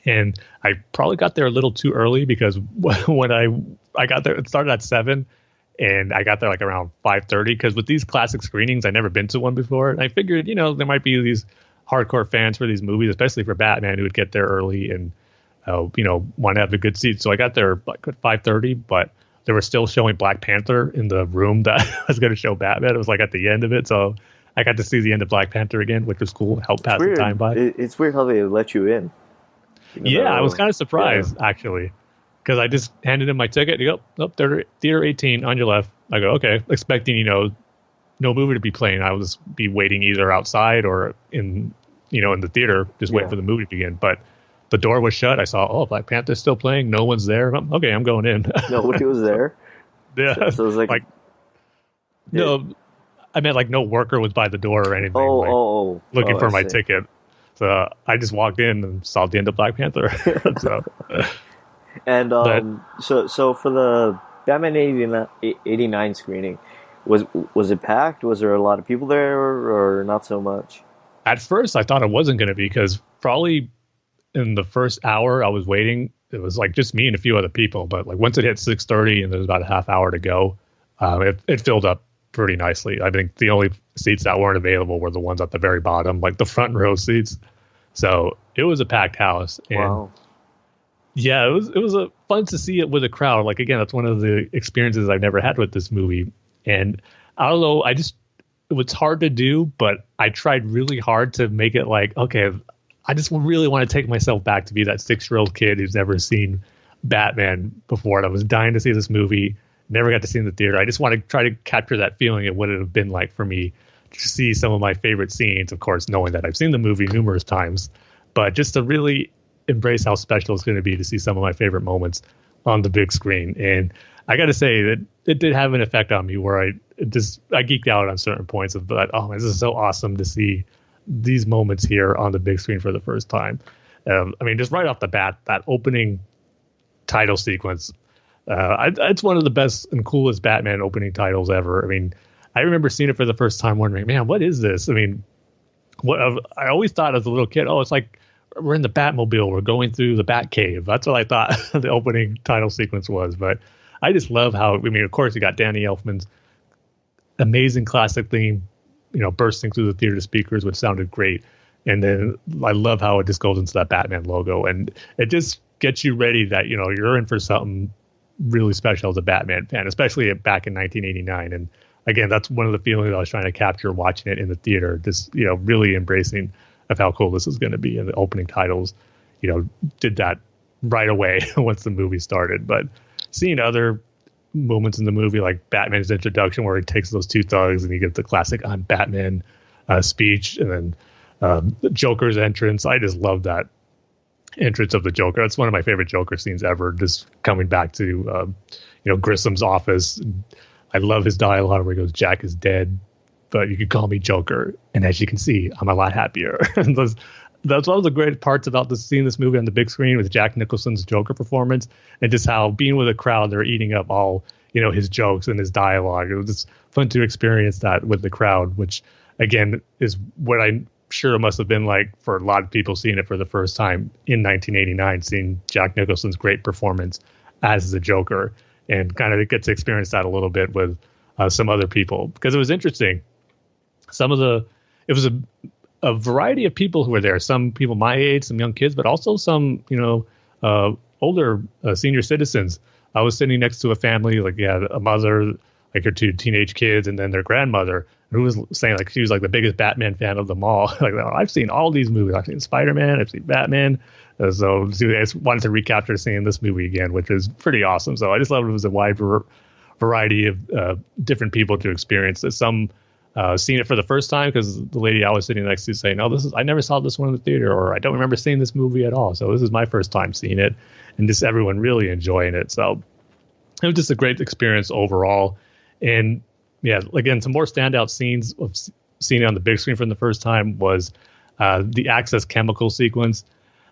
And I probably got there a little too early because when I got there, it started at 7 and I got there like around 5:30, because with these classic screenings, I'd never been to one before. And I figured, there might be these hardcore fans for these movies, especially for Batman, who would get there early and, want to have a good seat. So I got there like at 5:30, but they were still showing Black Panther in the room that was going to show Batman. It was like at the end of it. So I got to see the end of Black Panther again, which was cool. Helped pass the time by. It's weird how they let you in. Yeah, I was kind of surprised, actually, because I just handed in my ticket. You go, theater 18 on your left. I go, okay, expecting, no movie to be playing. I would just be waiting either outside or in the theater, just waiting for the movie to begin. But the door was shut. I saw, Black Panther's still playing. No one's there. Okay, I'm going in. Nobody was there? Yeah. So it was like no. I meant like no worker was by the door or anything. Looking for my ticket. So I just walked in and saw the end of Black Panther. And so for the Batman 89 screening, was it packed? Was there a lot of people there or not so much? At first, I thought it wasn't going to be, because probably in the first hour I was waiting, it was like just me and a few other people. But like once it hit 6:30 and there was about a half hour to go, it filled up pretty nicely. I think the only seats that weren't available were the ones at the very bottom, like the front row seats. So it was a packed house. And wow. Yeah, it was fun to see it with a crowd. Like, again, that's one of the experiences I've never had with this movie. And I don't know, it was hard to do, but I tried really hard to make it like, okay, I just really want to take myself back to be that 6-year-old kid who's never seen Batman before. And I was dying to see this movie. Never got to see it in the theater. I just want to try to capture that feeling of what it would have been like for me to see some of my favorite scenes, of course, knowing that I've seen the movie numerous times, but just to really embrace how special it's going to be to see some of my favorite moments on the big screen. And I got to say that it did have an effect on me where I geeked out on certain points of that. Oh, this is so awesome to see these moments here on the big screen for the first time. Just right off the bat, that opening title sequence, it's one of the best and coolest Batman opening titles ever. I remember seeing it for the first time wondering, man, what is this? I always thought as a little kid, it's like we're in the Batmobile, we're going through the Batcave. That's what I thought the opening title sequence was. But I just love how, of course, you got Danny Elfman's amazing classic theme, bursting through the theater speakers, which sounded great. And then I love how it just goes into that Batman logo, and it just gets you ready that, you're in for something really special as a Batman fan, especially back in 1989. And again, that's one of the feelings I was trying to capture watching it in the theater, just, really embracing of how cool this is going to be. And the opening titles, did that right away once the movie started. But seeing other moments in the movie, like Batman's introduction, where he takes those two thugs and you get the classic "I'm Batman" speech, and then the Joker's entrance. I just love that entrance of the Joker. That's one of my favorite Joker scenes ever. Just coming back to Grissom's office. I love his dialogue where he goes, "Jack is dead, but you can call me Joker, and as you can see, I'm a lot happier." And that's one of the great parts about seeing this movie on the big screen with Jack Nicholson's Joker performance, and just how being with a crowd, they're eating up all his jokes and his dialogue. It was just fun to experience that with the crowd, which again is what I'm sure it must have been like for a lot of people seeing it for the first time in 1989, seeing Jack Nicholson's great performance as the Joker, and kind of get to experience that a little bit with some other people, because it was interesting. It was a variety of people who were there. Some people my age, some young kids, but also some, older senior citizens. I was sitting next to a family, like, a mother, like her two teenage kids, and then their grandmother, who was saying like she was like the biggest Batman fan of them all. Like, I've seen all these movies. I've seen Spider-Man. I've seen Batman. So I just wanted to recapture seeing this movie again, which is pretty awesome. So I just love it was a wide variety of different people to experience it. Some seen it for the first time because the lady I was sitting next to saying, "No, I never saw this one in the theater," or "I don't remember seeing this movie at all. So this is my first time seeing it," and just everyone really enjoying it. So it was just a great experience overall. And yeah, again, some more standout scenes of seeing it on the big screen for the first time was the Access Chemical sequence.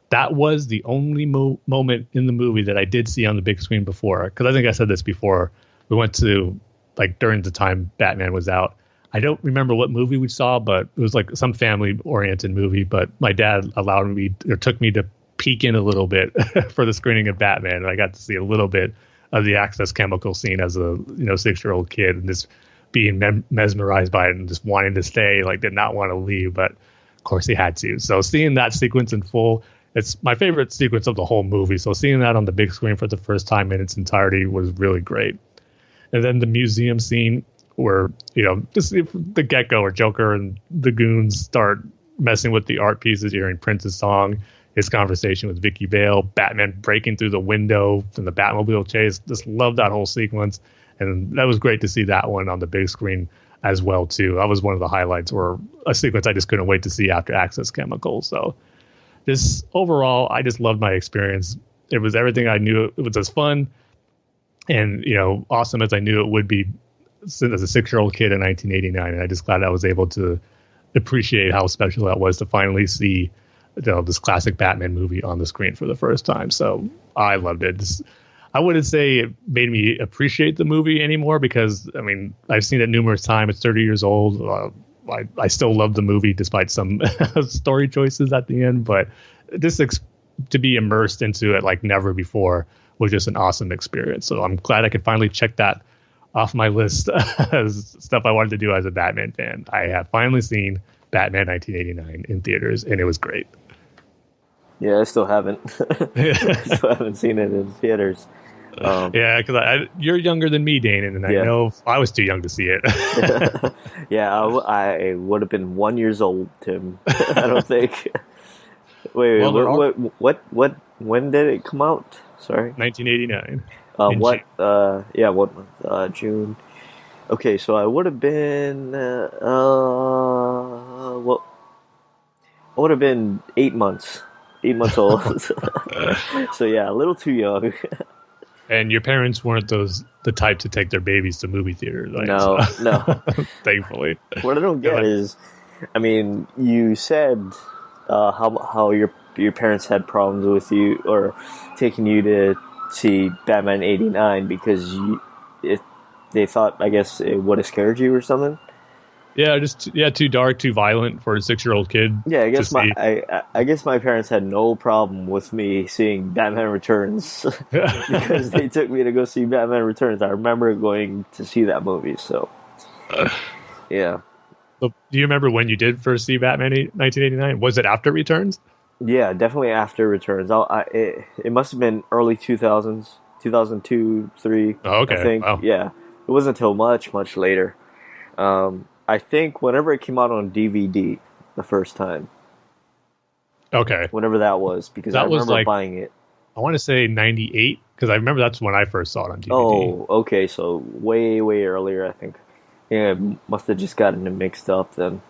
That was the only moment in the movie that I did see on the big screen before. Because I think I said this before. We went to, like, during the time Batman was out. I don't remember what movie we saw, but it was like some family-oriented movie. But my dad took me to peek in a little bit for the screening of Batman. And I got to see a little bit of the Access Chemical scene as a 6-year-old kid, and just being mesmerized by it and just wanting to stay, like, did not want to leave. But of course he had to. So seeing that sequence in full, it's my favorite sequence of the whole movie. So seeing that on the big screen for the first time in its entirety was really great. And then the museum scene where, just the get-go where Joker and the goons start messing with the art pieces, hearing Prince's song, his conversation with Vicky Vale, Batman breaking through the window from the Batmobile chase. Just love that whole sequence. And that was great to see that one on the big screen as well, too. That was one of the highlights, or a sequence I just couldn't wait to see after Access Chemical. So just overall, I just loved my experience. It was everything I knew. It was as fun and, awesome as I knew it would be as a 6-year-old kid in 1989. And I just glad I was able to appreciate how special that was to finally see this classic Batman movie on the screen for the first time. So I loved it. I wouldn't say it made me appreciate the movie anymore because, I've seen it numerous times. It's 30 years old. I still love the movie despite some story choices at the end, but to be immersed into it like never before was just an awesome experience. So I'm glad I could finally check that off my list as stuff I wanted to do as a Batman fan. I have finally seen Batman 1989 in theaters, and it was great. Yeah, I still haven't. I still haven't seen it in theaters. Yeah, because you're younger than me, Dane, and I know I was too young to see it. Yeah, I would have been 1 year old, Tim. I don't think. Wait, when did it come out? Sorry, 1989. June. Okay, so I would have been I would have been 8 months. 8 months old. So yeah, a little too young. And your parents weren't the type to take their babies to movie theaters, right? No. Thankfully. What I don't get is, you said how your parents had problems with you or taking you to see Batman '89 because they thought, I guess, it would have scared you or something. Yeah, too dark, too violent for a 6-year-old kid. Yeah, I guess my parents had no problem with me seeing Batman Returns because they took me to go see Batman Returns. I remember going to see that movie, so yeah. So, do you remember when you did first see Batman 1989? Was it after Returns? Yeah, definitely after Returns. It must have been early 2000s, 2002, 2003. Oh, okay. I think. Wow. Yeah, it wasn't until much later. I think whenever it came out on DVD the first time. Okay. Whenever that was, because I remember buying it. I want to say 98 Because I remember that's when I first saw it on DVD. Oh, okay, so way earlier, I think. Yeah, must have just gotten it mixed up then,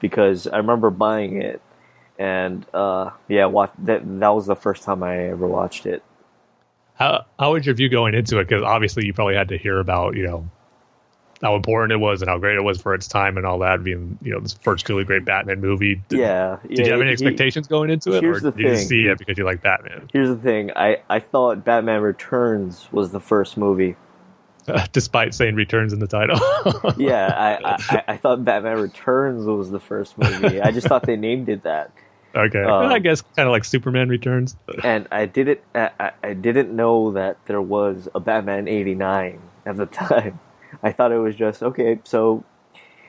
because I remember buying it, and that was the first time I ever watched it. How was your view going into it? Because obviously you probably had to hear about, how important it was and how great it was for its time and all that, being, this first really great Batman movie. Did you have any expectations going into it, or did you just see it because you like Batman? Here's the thing. I thought Batman Returns was the first movie. Despite saying Returns in the title. Yeah, I thought Batman Returns was the first movie. I just thought they named it that. Okay, I guess kind of like Superman Returns. And I didn't know that there was a Batman '89 at the time. I thought it was just, okay, so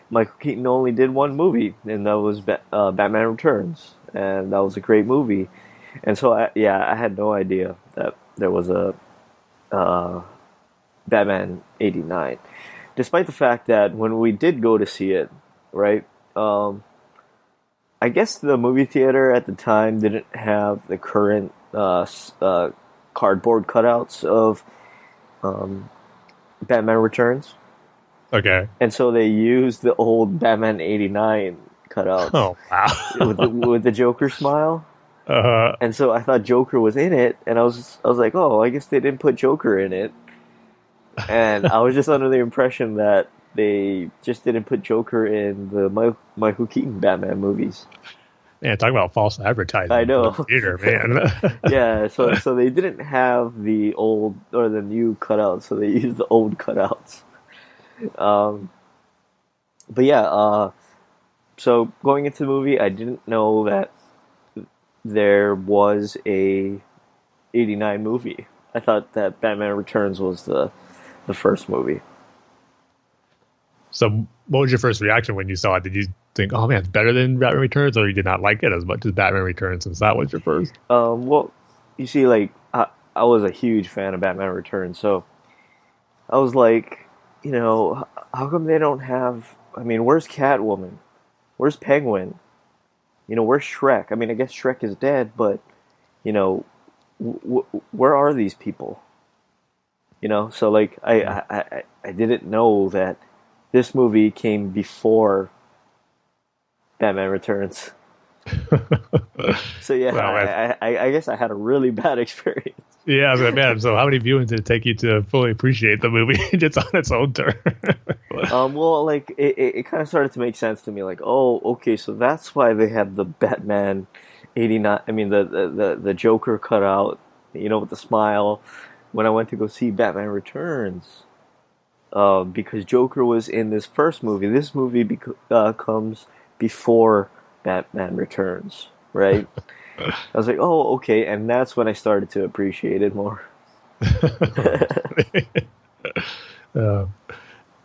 Michael Keaton only did one movie, and that was Batman Returns, and that was a great movie. And so, I had no idea that there was a Batman '89, despite the fact that when we did go to see it, right, I guess the movie theater at the time didn't have the current cardboard cutouts of Batman Returns. Okay. And so they used the old Batman '89 cutouts. Oh, wow. with the Joker smile. Uh-huh. And so I thought Joker was in it, and I was like, oh, I guess they didn't put Joker in it. And I was just under the impression that they just didn't put Joker in the Michael Keaton Batman movies. Man, talk about false advertising. I know. Theater, man. Yeah, so they didn't have the old or the new cutouts, so they used the old cutouts. But yeah, so going into the movie, I didn't know that there was a '89 movie. I thought that Batman Returns was the first movie. So what was your first reaction when you saw it? Did you think, oh man, it's better than Batman Returns, or you did not like it as much as Batman Returns since that was your first? Well, you see, like, I was a huge fan of Batman Returns, so I was like, how come they don't have, where's Catwoman? Where's Penguin? Where's Shrek? I mean, I guess Shrek is dead, but, where are these people? So, like, I didn't know that this movie came before Batman Returns. So, yeah, well, I guess I had a really bad experience. Yeah, man. So how many viewings did it take you to fully appreciate the movie just on its own turn? Well, like, it kind of started to make sense to me. Like, oh, okay, so that's why they had the Batman '89. The Joker cutout, with the smile. When I went to go see Batman Returns, because Joker was in this first movie. This movie comes before Batman Returns, right? I was like, oh, okay, and that's when I started to appreciate it more. I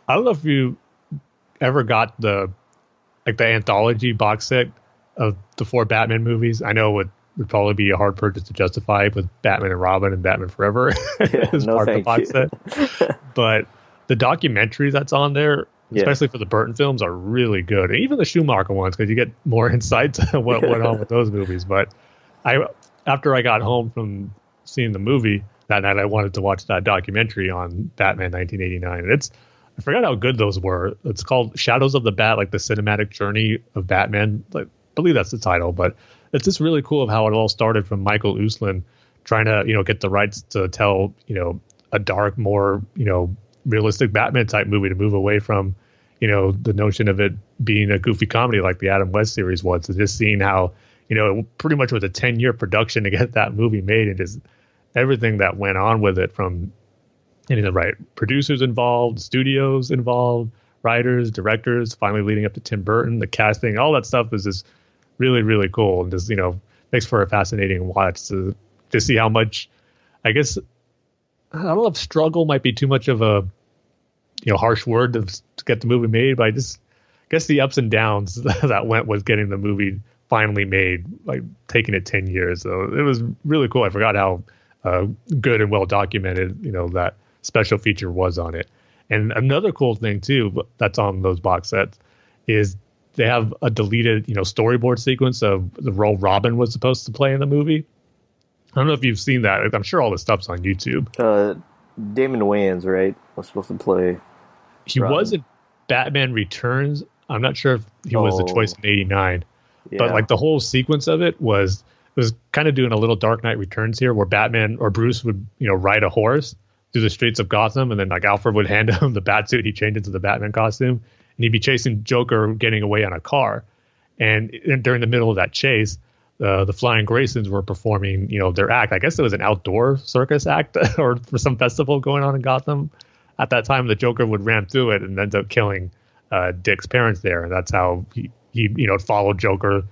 don't know if you ever got the anthology box set of the 4 Batman movies. I know it would probably be a hard purchase to justify with Batman and Robin and Batman Forever as part of the box set. But the documentary that's on there, especially for the Burton films, are really good. And even the Schumacher ones, because you get more insight to what went on with those movies. But after I got home from seeing the movie that night, I wanted to watch that documentary on Batman 1989. And I forgot how good those were. It's called Shadows of the Bat, like the cinematic journey of Batman. I believe that's the title, but it's just really cool of how it all started from Michael Uslan trying to, get the rights to tell, a dark, more, realistic Batman type movie to move away from, the notion of it being a goofy comedy like the Adam West series was. So just seeing how, it pretty much was a 10-year production to get that movie made, and just everything that went on with it, from getting the right producers involved, studios involved, writers, directors, finally leading up to Tim Burton, the casting, all that stuff is just really, really cool, and just, makes for a fascinating watch to see how much, I guess, I don't know if struggle might be too much of a, harsh word to get the movie made, but I just guess the ups and downs that went with getting the movie finally made, like taking it 10 years. So it was really cool. I forgot how good and well documented, that special feature was on it. And another cool thing too that's on those box sets is they have a deleted, storyboard sequence of the role Robin was supposed to play in the movie. I don't know if you've seen that. I'm sure all the stuff's on YouTube. Damon Wayans, right, was supposed to play. He was in Batman Returns. I'm not sure if he was the choice in '89, but like the whole sequence of it was kind of doing a little Dark Knight Returns here, where Batman or Bruce would ride a horse through the streets of Gotham, and then like Alfred would hand him the bat suit. He changed into the Batman costume, and he'd be chasing Joker getting away on a car. And during the middle of that chase, the Flying Graysons were performing, their act. I guess it was an outdoor circus act or for some festival going on in Gotham. At that time, the Joker would ram through it and end up killing Dick's parents there. And that's how he followed Joker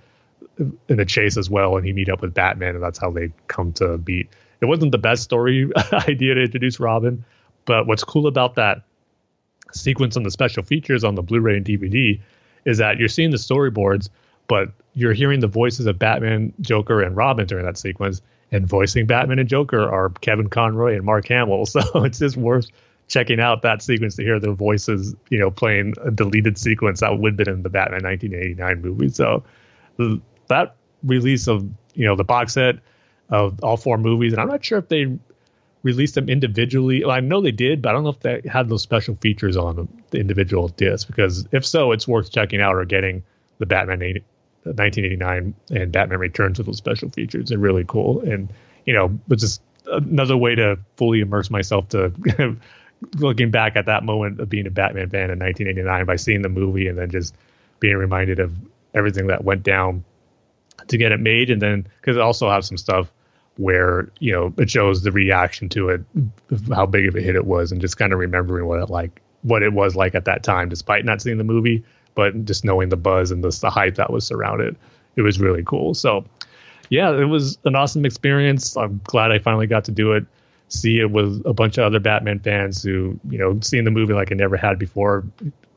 in the chase as well. And he meet up with Batman, and that's how they come to beat. It wasn't the best story idea to introduce Robin, but what's cool about that sequence on the special features on the Blu-ray and DVD is that you're seeing the storyboards, but you're hearing the voices of Batman, Joker, and Robin during that sequence. And voicing Batman and Joker are Kevin Conroy and Mark Hamill. So it's just worth checking out that sequence to hear their voices, playing a deleted sequence that would have been in the Batman 1989 movie. So that release of, the box set of all 4 movies, and I'm not sure if they released them individually. Well, I know they did, but I don't know if they had those special features on the individual discs, because if so, it's worth checking out or getting the Batman 1989 and Batman Returns with those special features. They're really cool. And, it's just another way to fully immerse myself to looking back at that moment of being a Batman fan in 1989 by seeing the movie and then just being reminded of everything that went down to get it made. And then, because it also has some stuff where, it shows the reaction to it, how big of a hit it was, and just kind of remembering what it was like at that time, despite not seeing the movie, but just knowing the buzz and the hype that was surrounded. It was really cool. So yeah, it was an awesome experience. I'm glad I finally got to do it. See it with a bunch of other Batman fans who, seeing the movie like I never had before,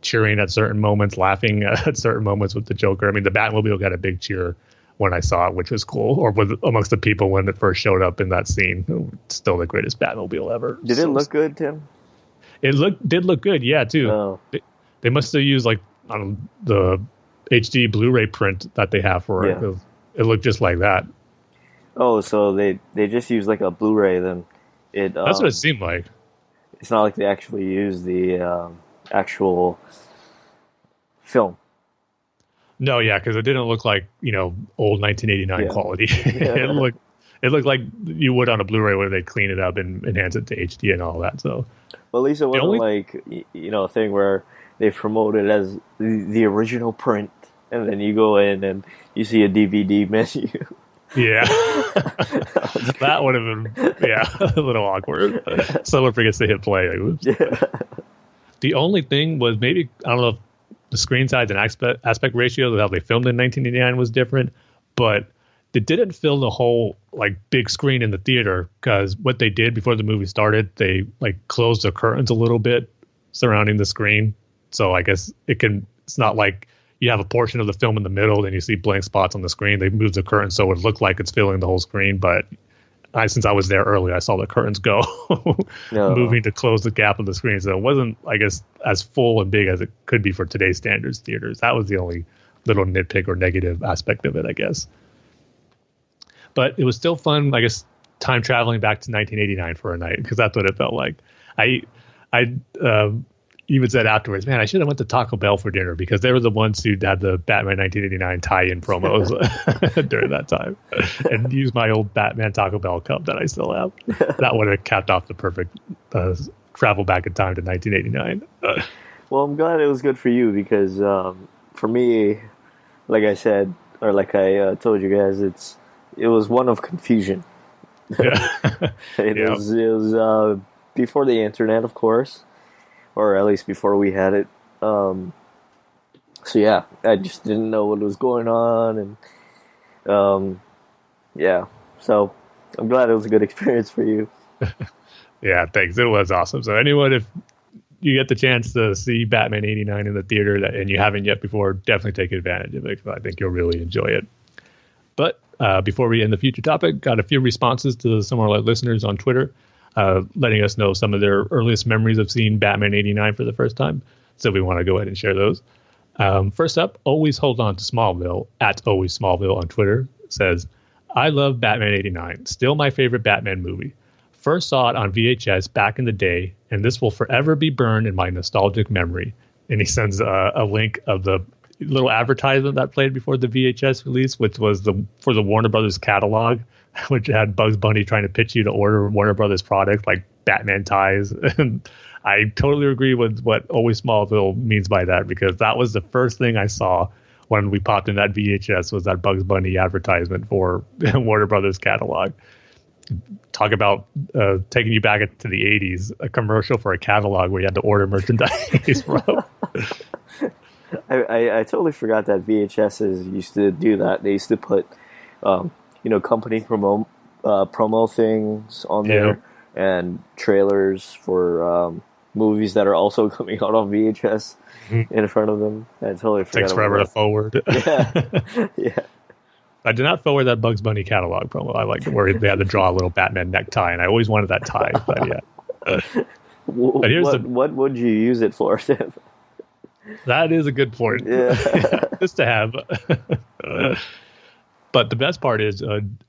cheering at certain moments, laughing at certain moments with the Joker. I mean, the Batmobile got a big cheer when I saw it, which was cool, or with amongst the people when it first showed up in that scene. Still the greatest Batmobile ever. Did it look good, Tim? It did look good, yeah, too. Oh. They must have used the HD Blu-ray print that they have for it. It looked just like that. Oh, so they just use like a Blu-ray then. That's what it seemed like. It's not like they actually use the actual film. No, yeah, because it didn't look like old 1989 quality. It looked like you would on a Blu-ray where they clean it up and enhance it to HD and all that. So, well, at least it wasn't like a thing where they promote it as the original print, and then you go in and you see a DVD menu. Yeah, that would have been a little awkward. Someone forgets to hit play. The only thing was maybe, I don't know if the screen size and aspect ratio of how they filmed in 1989 was different, but they didn't fill the whole big screen in the theater, because what they did before the movie started, they closed the curtains a little bit surrounding the screen. So I guess it's not like you have a portion of the film in the middle, then you see blank spots on the screen. They moved the curtain so it looked like it's filling the whole screen, but since I was there early, I saw the curtains go moving to close the gap of the screen. So it wasn't, I guess, as full and big as it could be for today's standards theaters. That was the only little nitpick or negative aspect of it, I guess. But it was still fun, I guess, time traveling back to 1989 for a night, because that's what it felt like. I even said afterwards, man, I should have went to Taco Bell for dinner, because they were the ones who had the Batman 1989 tie-in promos during that time, and used my old Batman Taco Bell cup that I still have. That would have capped off the perfect travel back in time to 1989. Well, I'm glad it was good for you, because for me, like I said, or like I told you guys, it was one of confusion. Yeah. It was before the internet, of course. Or at least before we had it. So yeah, I just didn't know what was going on, and so I'm glad it was a good experience for you. Yeah, thanks. It was awesome. So anyone, if you get the chance to see Batman 89 in the theater and you haven't yet before, definitely take advantage of it. I think you'll really enjoy it. But before we end the future topic, got a few responses to some of our listeners on Twitter, letting us know some of their earliest memories of seeing Batman 89 for the first time. So we want to go ahead and share those. First up, Always Hold On to Smallville, at Always Smallville on Twitter, says, I love Batman 89. Still my favorite Batman movie. First saw it on VHS back in the day, and this will forever be burned in my nostalgic memory. And he sends a link of the little advertisement that played before the VHS release, which was for the Warner Brothers catalog, which had Bugs Bunny trying to pitch you to order Warner Brothers products like Batman ties. And I totally agree with what Always Smallville means by that, because that was the first thing I saw when we popped in that VHS, was that Bugs Bunny advertisement for Warner Brothers catalog. Talk about taking you back to the 80s, a commercial for a catalog where you had to order merchandise, bro. I totally forgot that VHSs used to do that. They used to put, company promo things on there, and trailers for movies that are also coming out on VHS in front of them. I totally forgot. Takes forever to forward. Yeah. I did not forward that Bugs Bunny catalog promo. I liked it where they had to draw a little Batman necktie, and I always wanted that tie. But yeah. But here's what would you use it for, Tim? That is a good point. Yeah. Just to have. But the best part is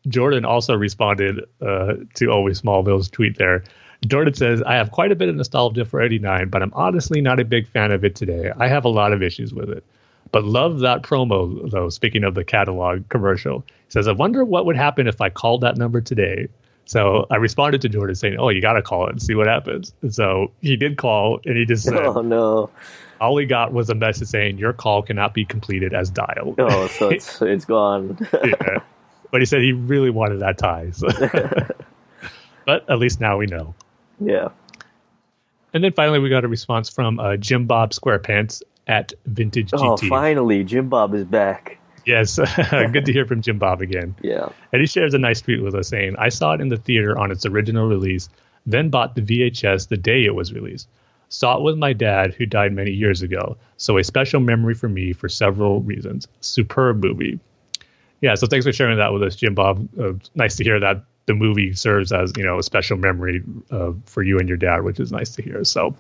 Jordan also responded to Always Smallville's tweet there. Jordan says, I have quite a bit of nostalgia for 89, but I'm honestly not a big fan of it today. I have a lot of issues with it. But love that promo, though, speaking of the catalog commercial. He says, I wonder what would happen if I called that number today. So I responded to Jordan saying, oh, you got to call it and see what happens. And so he did call, and he just said, oh, no. All he got was a message saying, your call cannot be completed as dialed. Oh, so it's gone. Yeah. But he said he really wanted that tie. So. But at least now we know. Yeah. And then finally, we got a response from Jim Bob Squarepants at Vintage GT. Oh, finally, Jim Bob is back. Yes, good to hear from Jim Bob again. Yeah. And he shares a nice tweet with us saying, I saw it in the theater on its original release, then bought the VHS the day it was released. Saw it with my dad, who died many years ago, so a special memory for me for several reasons. Superb movie. Yeah, so thanks for sharing that with us, Jim Bob. Nice to hear that the movie serves as, a special memory for you and your dad, which is nice to hear. So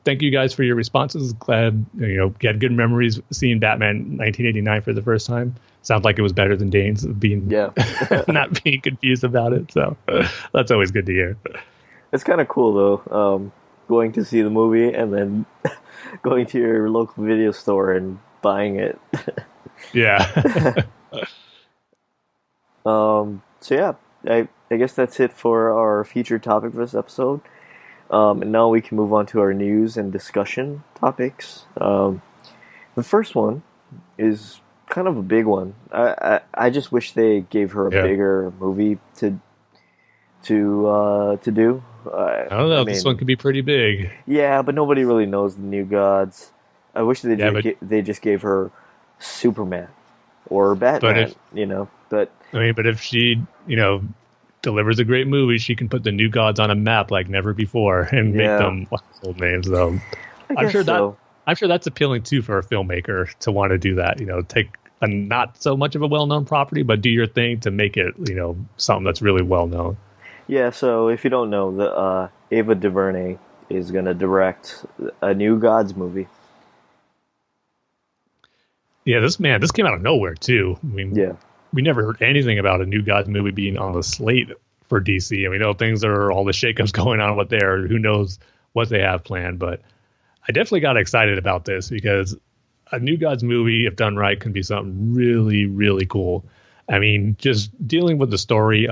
thank you guys for your responses. Glad, you had good memories seeing Batman 1989 for the first time. Sounds like it was better than Dane's, not being confused about it. So that's always good to hear. It's kind of cool, though, going to see the movie and then going to your local video store and buying it. Yeah. So yeah, I guess that's it for our featured topic for this episode. And now we can move on to our news and discussion topics. The first one is kind of a big one. I just wish they gave her a bigger movie to do. I don't know. This one could be pretty big. Yeah, but nobody really knows the New Gods. I wish they just gave her Superman or Batman. But if she, delivers a great movie, she can put the New Gods on a map like never before and make them household names. Though I'm sure that's appealing too for a filmmaker to want to do that. Take a not so much of a well-known property, but do your thing to make it, something that's really well known. Yeah. So if you don't know, the Ava Duvernay is going to direct a New Gods movie. Yeah, this came out of nowhere too. We never heard anything about a New Gods movie being on the slate for DC. And we know things are all the shakeups going on with there. Who knows what they have planned? But I definitely got excited about this because a New Gods movie, if done right, can be something really, really cool. I mean, just dealing with the story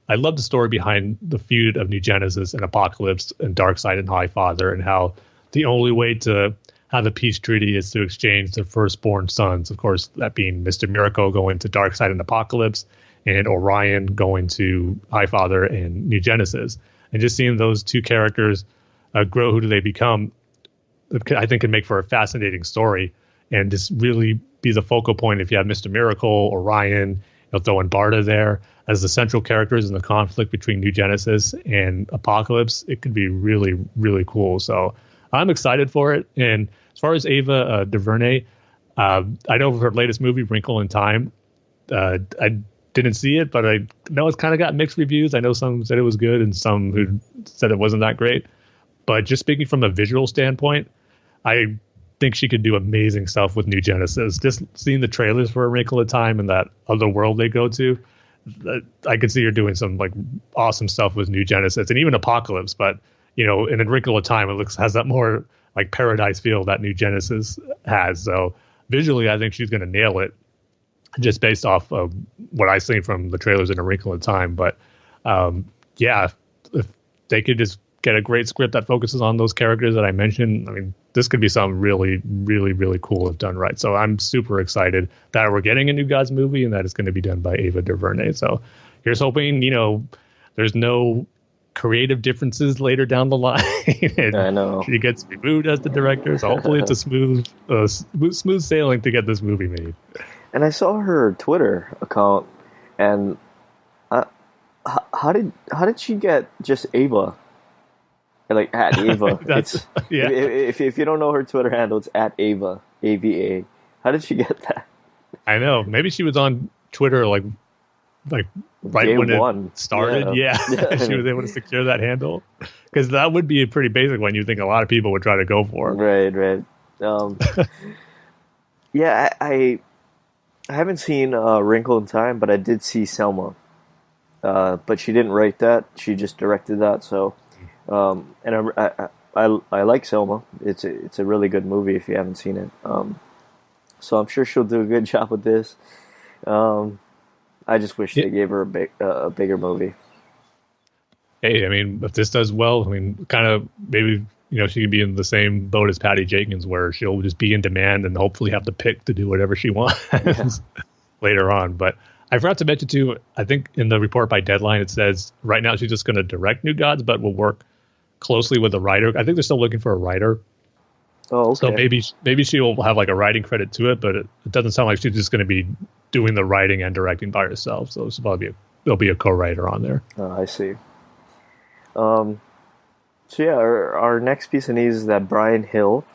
I love the story behind the feud of New Genesis and Apocalypse and Darkseid and Highfather, and how the only way to have a peace treaty is to exchange their firstborn sons. Of course, that being Mr. Miracle going to Darkseid and Apocalypse, and Orion going to Highfather and New Genesis. And just seeing those two characters grow, who do they become, I think can make for a fascinating story, and just really be the focal point. If you have Mr. Miracle, Orion, throw in Barda there as the central characters in the conflict between New Genesis and Apocalypse, it could be really, really cool. So I'm excited for it. And as far as Ava DuVernay, I know her latest movie, Wrinkle in Time, I didn't see it, but I know it's kind of got mixed reviews. I know some said it was good and some who said it wasn't that great. But just speaking from a visual standpoint, I think she could do amazing stuff with New Genesis. Just seeing the trailers for A Wrinkle in Time and that other world they go to, I could see her doing some like awesome stuff with New Genesis and even Apocalypse. But in A Wrinkle of Time, it has that more like Paradise feel that New Genesis has. So visually, I think she's going to nail it, just based off of what I've seen from the trailers in A Wrinkle in Time. But if they could just get a great script that focuses on those characters that I mentioned, I mean, this could be something really, really, really cool if done right. So I'm super excited that we're getting a New Gods movie and that it's going to be done by Ava DuVernay. So here's hoping, there's no creative differences later down the line. And I know. She gets removed as the director. So hopefully it's a smooth sailing to get this movie made. And I saw her Twitter account, and how did she get just Ava? Like at Ava. It's yeah. If you don't know her Twitter handle, it's at Ava, AVA. How did she get that? I know. Maybe she was on Twitter like right Day when one. It started. Yeah. She was able to secure that handle, because that would be a pretty basic one. You think a lot of people would try to go for. Right. Yeah, I haven't seen Wrinkle in Time, but I did see Selma. But she didn't write that; she just directed that. So, and I like Selma. It's a really good movie if you haven't seen it. So I'm sure she'll do a good job with this. I just wish they gave her a bigger movie. Hey, I mean, if this does well, I mean, kind of maybe she could be in the same boat as Patty Jenkins, where she'll just be in demand and hopefully have the pick to do whatever she wants later on. But I forgot to mention too, I think in the report by Deadline it says right now she's just going to direct New Gods, but will work closely with the writer. I think they're still looking for a writer. Oh, okay. So maybe she will have like a writing credit to it, but it doesn't sound like she's just going to be doing the writing and directing by herself. So there'll be a co-writer on there. Oh, I see. So yeah, our next piece of news is that Bryan Hill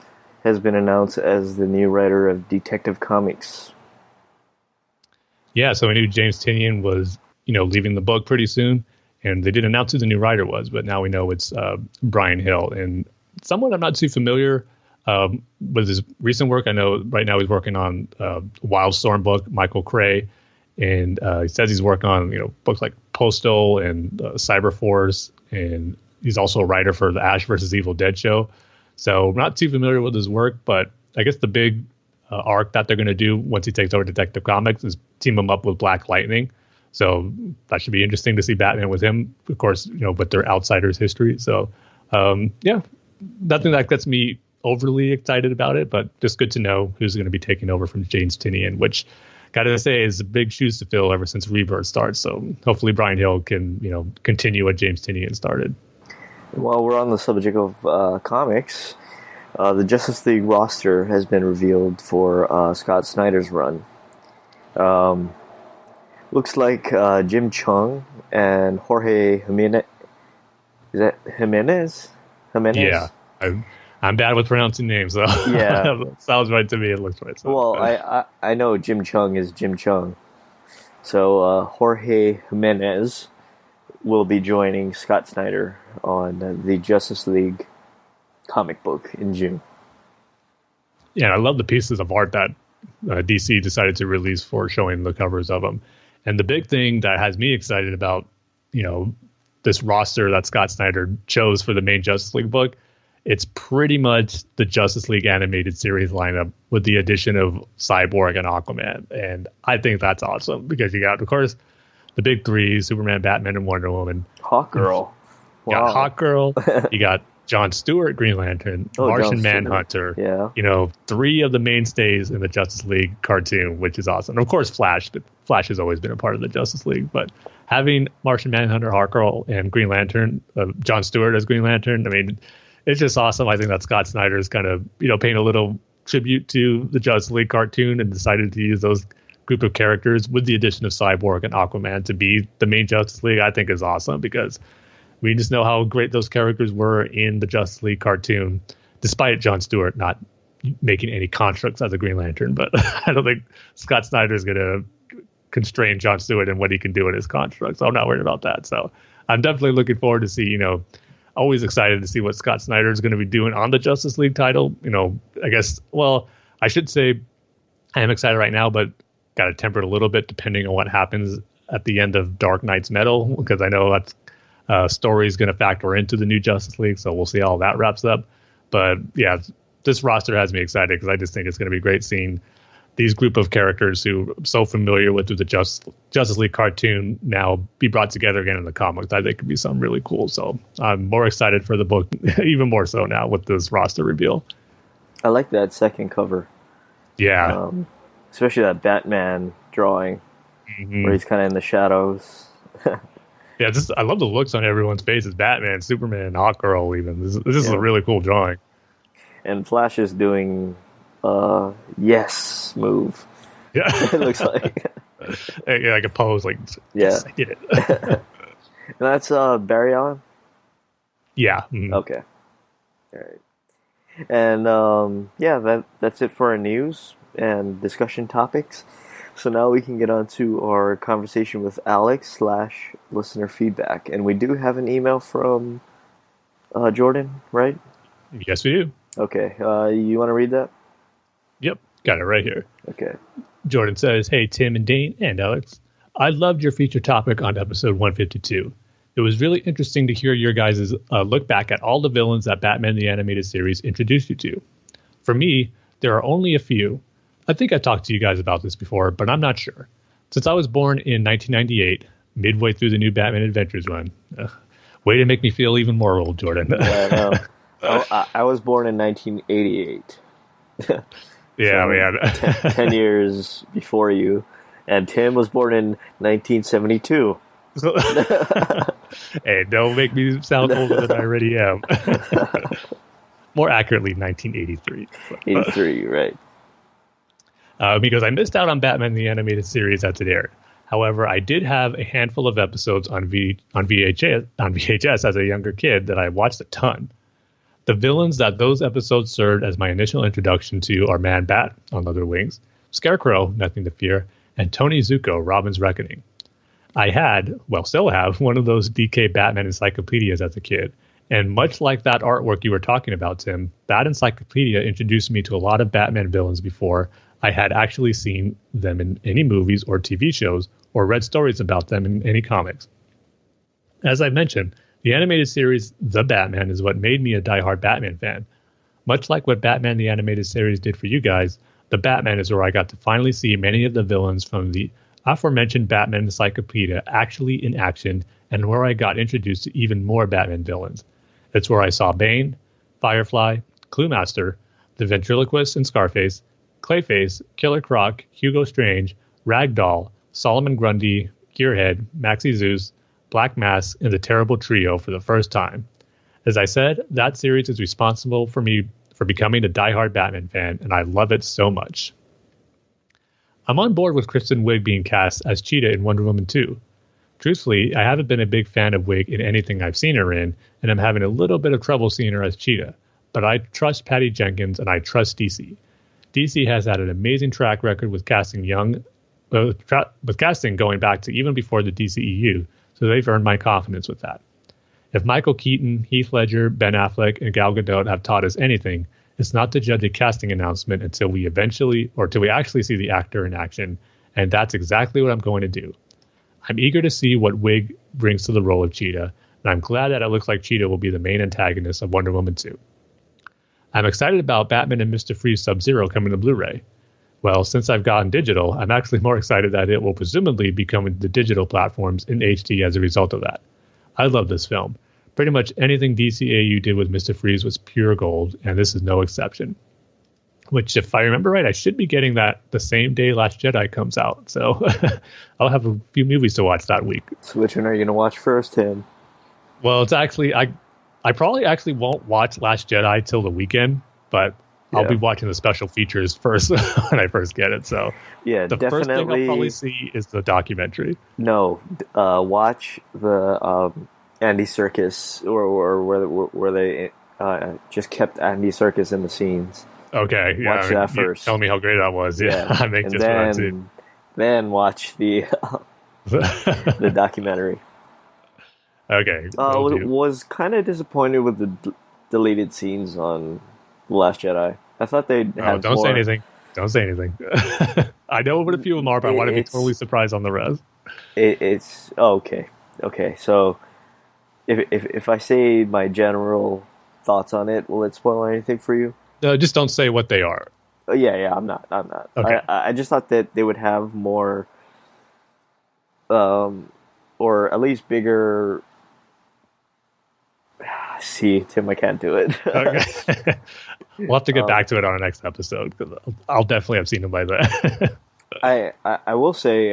has been announced as the new writer of Detective Comics. Yeah, so we knew James Tynion was, leaving the book pretty soon, and they didn't announce who the new writer was, but now we know it's Bryan Hill. And someone I'm not too familiar with his recent work. I know right now he's working on Wildstorm book, Michael Cray, and he says he's working on books like Postal and Cyberforce, and he's also a writer for the Ash vs. Evil Dead show. So I'm not too familiar with his work, but I guess the big arc that they're going to do once he takes over Detective Comics is team him up with Black Lightning. So that should be interesting to see Batman with him, of course, with their Outsiders history. So nothing that gets me overly excited about it, but just good to know who's going to be taking over from James Tynion, which gotta say is big shoes to fill ever since Rebirth starts. So hopefully Bryan Hill can, continue what James Tynion started. While we're on the subject of comics, the Justice League roster has been revealed for Scott Snyder's run. Looks like Jim Chung and Jorge Jimenez. Is that Jimenez? Yeah, I'm bad with pronouncing names, so yeah, sounds right to me. It looks right. So. Well, I know Jim Chung is Jim Chung, so Jorge Jimenez will be joining Scott Snyder on the Justice League comic book in June. Yeah, I love the pieces of art that DC decided to release for showing the covers of them. And the big thing that has me excited about, this roster that Scott Snyder chose for the main Justice League book, it's pretty much the Justice League animated series lineup with the addition of Cyborg and Aquaman. And I think that's awesome because you got, of course, the big three, Superman, Batman, and Wonder Woman. Hawkgirl. You got Hawkgirl. You got John Stewart, Green Lantern, Martian Manhunter. Yeah. Three of the mainstays in the Justice League cartoon, which is awesome. And of course, Flash. But Flash has always been a part of the Justice League. But having Martian Manhunter, Hawkgirl, and Green Lantern, John Stewart as Green Lantern, I mean, it's just awesome. I think that Scott Snyder is kind of, paying a little tribute to the Justice League cartoon and decided to use those group of characters with the addition of Cyborg and Aquaman to be the main Justice League. I think is awesome because we just know how great those characters were in the Justice League cartoon, despite John Stewart not making any constructs as a Green Lantern. But I don't think Scott Snyder is going to constrain John Stewart and what he can do in his constructs. So I'm not worried about that. So I'm definitely looking forward to see, always excited to see what Scott Snyder is going to be doing on the Justice League title. I guess, I should say I am excited right now, but got to temper it a little bit depending on what happens at the end of Dark Knight's Metal, because I know that story is going to factor into the new Justice League, so we'll see how that wraps up. But yeah, this roster has me excited because I just think it's going to be great seeing these group of characters who I'm so familiar with through the Justice League cartoon now be brought together again in the comics. I think could be something really cool. So I'm more excited for the book, even more so now with this roster reveal. I like that second cover. Yeah. Especially that Batman drawing where he's kind of in the shadows. Yeah, I love the looks on everyone's faces. Batman, Superman, Hawkgirl even. This is a really cool drawing. And Flash is doing yes move. Yeah. It looks like. Yeah, like a pose, like, yes, I did it. And that's Barry Allen? Yeah. Okay. All right. And that's it for our news and discussion topics. So now we can get on to our conversation with Alex / listener feedback. And we do have an email from Jordan, right? Yes, we do. Okay. You want to read that? Yep. Got it right here. Okay. Jordan says, "Hey, Tim and Dane and Alex. I loved your feature topic on episode 152. It was really interesting to hear your guys' look back at all the villains that Batman the Animated Series introduced you to. For me, there are only a few. I think I talked to you guys about this before, but I'm not sure. Since I was born in 1998, midway through the new Batman Adventures run. Way to make me feel even more old, Jordan." Yeah, no. I was born in 1988. Yeah, so we had 10 years before you. And Tim was born in 1972. Hey, don't make me sound older than I already am. More accurately, 1983. 83, right. Because I missed out on Batman the Animated Series as it aired. However, I did have a handful of episodes on VHS as a younger kid that I watched a ton. The villains that those episodes served as my initial introduction to are Man-Bat on Leather Wings, Scarecrow, Nothing to Fear, and Tony Zuko, Robin's Reckoning. I still have, one of those DK Batman encyclopedias as a kid. And much like that artwork you were talking about, Tim, that encyclopedia introduced me to a lot of Batman villains before I had actually seen them in any movies or TV shows or read stories about them in any comics. As I mentioned, the animated series The Batman is what made me a diehard Batman fan. Much like what Batman the Animated Series did for you guys, The Batman is where I got to finally see many of the villains from the aforementioned Batman encyclopedia actually in action, and where I got introduced to even more Batman villains. It's where I saw Bane, Firefly, Cluemaster, the Ventriloquist and Scarface, Clayface, Killer Croc, Hugo Strange, Ragdoll, Solomon Grundy, Gearhead, Maxie Zeus, Black Mask, and the Terrible Trio for the first time. As I said, that series is responsible for me for becoming a diehard Batman fan, and I love it so much. I'm on board with Kristen Wiig being cast as Cheetah in Wonder Woman 2. Truthfully, I haven't been a big fan of Wiig in anything I've seen her in, and I'm having a little bit of trouble seeing her as Cheetah. But I trust Patty Jenkins, and I trust DC. DC has had an amazing track record with casting going back to even before the DCEU, so they've earned my confidence with that. If Michael Keaton, Heath Ledger, Ben Affleck, and Gal Gadot have taught us anything, it's not to judge a casting announcement until we actually see the actor in action, and that's exactly what I'm going to do. I'm eager to see what Wiig brings to the role of Cheetah, and I'm glad that it looks like Cheetah will be the main antagonist of Wonder Woman 2. I'm excited about Batman and Mr. Freeze Sub-Zero coming to Blu-ray. Well, since I've gotten digital, I'm actually more excited that it will presumably be coming to digital platforms in HD as a result of that. I love this film. Pretty much anything DCEU did with Mr. Freeze was pure gold, and this is no exception. Which, if I remember right, I should be getting that the same day Last Jedi comes out. So I'll have a few movies to watch that week. So which one are you going to watch first, Tim? Well, it's actually, I probably actually won't watch Last Jedi till the weekend, but I'll be watching the special features first when I first get it. So yeah, the definitely. first thing I'll probably see is the documentary. No, watch the Andy Serkis, or where they just kept Andy Serkis in the scenes. Okay, yeah. Watch that first. Tell me how great that was. Yeah, I make and just what I see. Then watch the the documentary. Okay. Was kind of disappointed with the deleted scenes on The Last Jedi. I thought they'd have don't more. say anything. Don't say anything. I know what a few of them are, but I want to be totally surprised on the rest. It's okay. Okay, so if I say my general thoughts on it, will it spoil anything for you? Just don't say what they are. Yeah. I'm not. Okay. I just thought that they would have more, or at least bigger. See, Tim, I can't do it. Okay. We'll have to get back to it on our next episode because I'll definitely have seen them by then. I will say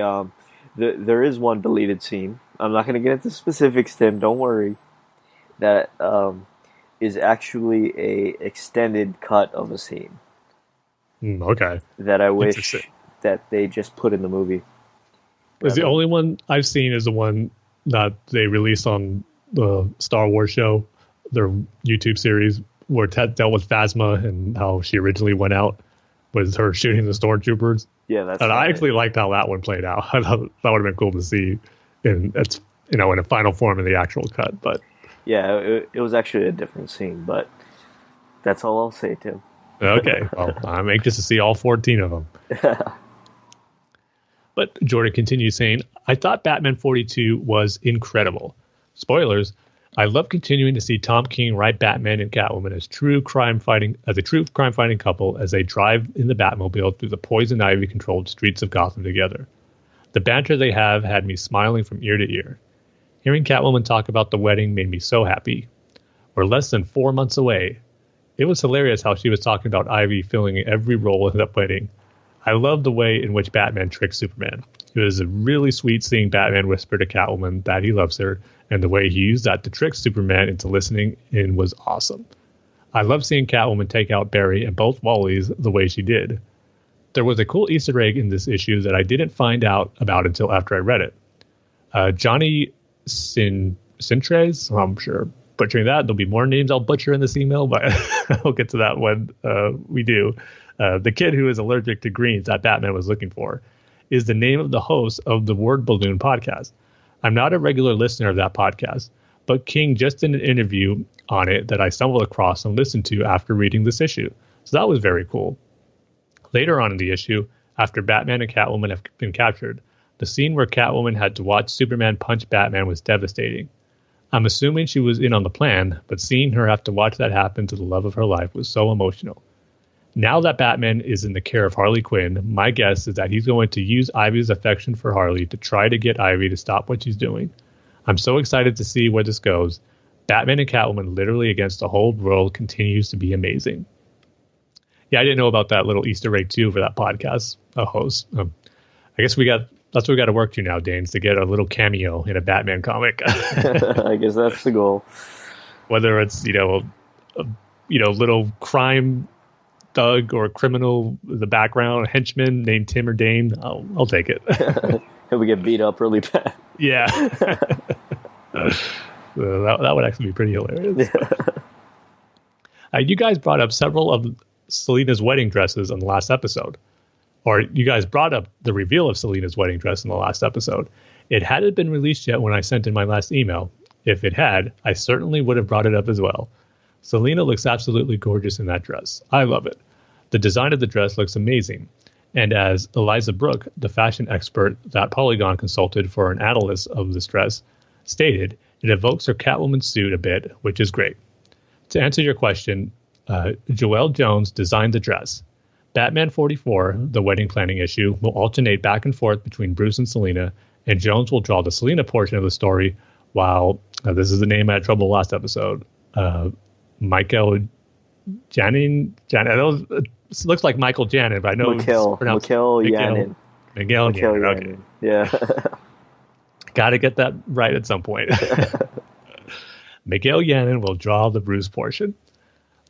there is one deleted scene. I'm not going to get into specifics, Tim. Don't worry. That is actually a extended cut of a scene. Okay. That I wish that they just put in the movie. Because the only one I've seen is the one that they released on the Star Wars show, their YouTube series, where Ted dealt with Phasma and how she originally went out with her shooting the stormtroopers. Yeah, that's. And I actually liked how that one played out. I thought that would have been cool to see, in a final form in the actual cut. But yeah, it was actually a different scene, but that's all I'll say, Tim. Okay, well, I'm anxious to see all 14 of them. But Jordan continues saying, I thought Batman 42 was incredible. Spoilers, I love continuing to see Tom King write Batman and Catwoman as a true crime fighting couple as they drive in the Batmobile through the poison ivy controlled streets of Gotham together. The banter they have had me smiling from ear to ear. Hearing Catwoman talk about the wedding made me so happy. We're less than 4 months away. It was hilarious how she was talking about Ivy filling every role in that wedding. I love the way in which Batman tricks Superman. It was really sweet seeing Batman whisper to Catwoman that he loves her, and the way he used that to trick Superman into listening in was awesome. I love seeing Catwoman take out Barry and both Wallies the way she did. There was a cool Easter egg in this issue that I didn't find out about until after I read it. Johnny Sintres, I'm sure butchering that. There'll be more names I'll butcher in this email, but I'll get to that when we do. The kid who is allergic to greens that Batman was looking for is the name of the host of the Word Balloon podcast. I'm not a regular listener of that podcast, but King just did an interview on it that I stumbled across and listened to after reading this issue. So that was very cool. Later on in the issue, after Batman and Catwoman have been captured, the scene where Catwoman had to watch Superman punch Batman was devastating. I'm assuming she was in on the plan, but seeing her have to watch that happen to the love of her life was so emotional. Now that Batman is in the care of Harley Quinn, my guess is that he's going to use Ivy's affection for Harley to try to get Ivy to stop what she's doing. I'm so excited to see where this goes. Batman and Catwoman literally against the whole world continues to be amazing. Yeah, I didn't know about that little Easter egg too for that podcast host. I guess that's what we got to work to now, Dane, is to get a little cameo in a Batman comic. I guess that's the goal. Whether it's little crime thug or criminal in the background, a henchman named Tim or Dane, I'll take it. And we get beat up really bad. Yeah. That would actually be pretty hilarious. You guys brought up several of Selina's wedding dresses on the last episode. Or you guys brought up the reveal of Selina's wedding dress in the last episode. It hadn't been released yet when I sent in my last email. If it had, I certainly would have brought it up as well. Selina looks absolutely gorgeous in that dress. I love it. The design of the dress looks amazing. And as Eliza Brooke, the fashion expert that Polygon consulted for an analysis of this dress, stated, it evokes her Catwoman suit a bit, which is great. To answer your question, Joelle Jones designed the dress. Batman 44, the wedding planning issue, will alternate back and forth between Bruce and Selina, and Jones will draw the Selina portion of the story, while, this is the name I had trouble last episode, Michael Janin, it looks like Michael Janin, but I know Mikhail Janin. Miguel Janin, okay. Yeah. Got to get that right at some point. Miguel Janin will draw the Bruce portion.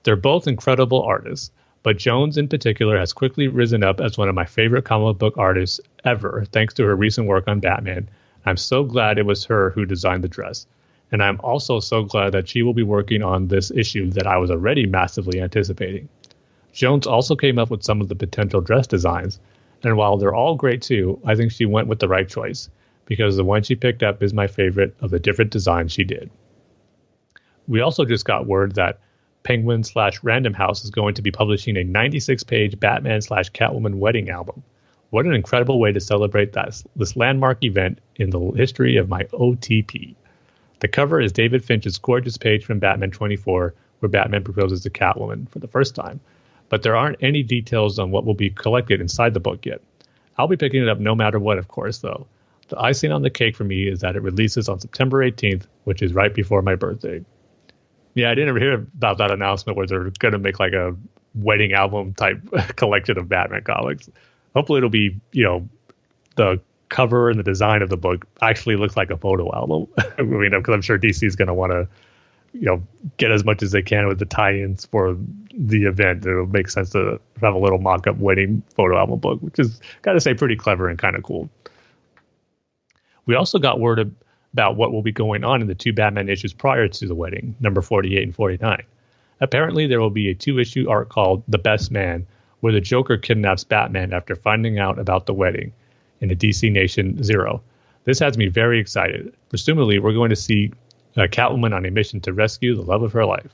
They're both incredible artists, but Jones in particular has quickly risen up as one of my favorite comic book artists ever, thanks to her recent work on Batman. I'm so glad it was her who designed the dress. And I'm also so glad that she will be working on this issue that I was already massively anticipating. Jones also came up with some of the potential dress designs, and while they're all great too, I think she went with the right choice, because the one she picked up is my favorite of the different designs she did. We also just got word that Penguin/Random House is going to be publishing a 96-page Batman/Catwoman wedding album. What an incredible way to celebrate this landmark event in the history of my OTP. The cover is David Finch's gorgeous page from Batman 24, where Batman proposes to Catwoman for the first time. But there aren't any details on what will be collected inside the book yet. I'll be picking it up no matter what, of course, though. The icing on the cake for me is that it releases on September 18th, which is right before my birthday. Yeah, I didn't hear about that announcement where they're going to make like a wedding album type collection of Batman comics. Hopefully it'll be, the cover and the design of the book actually looks like a photo album. I mean, because I'm sure DC is going to want to, get as much as they can with the tie-ins for the event. It'll make sense to have a little mock-up wedding photo album book, which is, gotta say, pretty clever and kind of cool. We also got word about what will be going on in the 2 Batman issues prior to the wedding, number 48 and 49. Apparently, there will be a 2-issue arc called The Best Man, where the Joker kidnaps Batman after finding out about the wedding in the DC Nation Zero. This has me very excited. Presumably, we're going to see Catwoman on a mission to rescue the love of her life.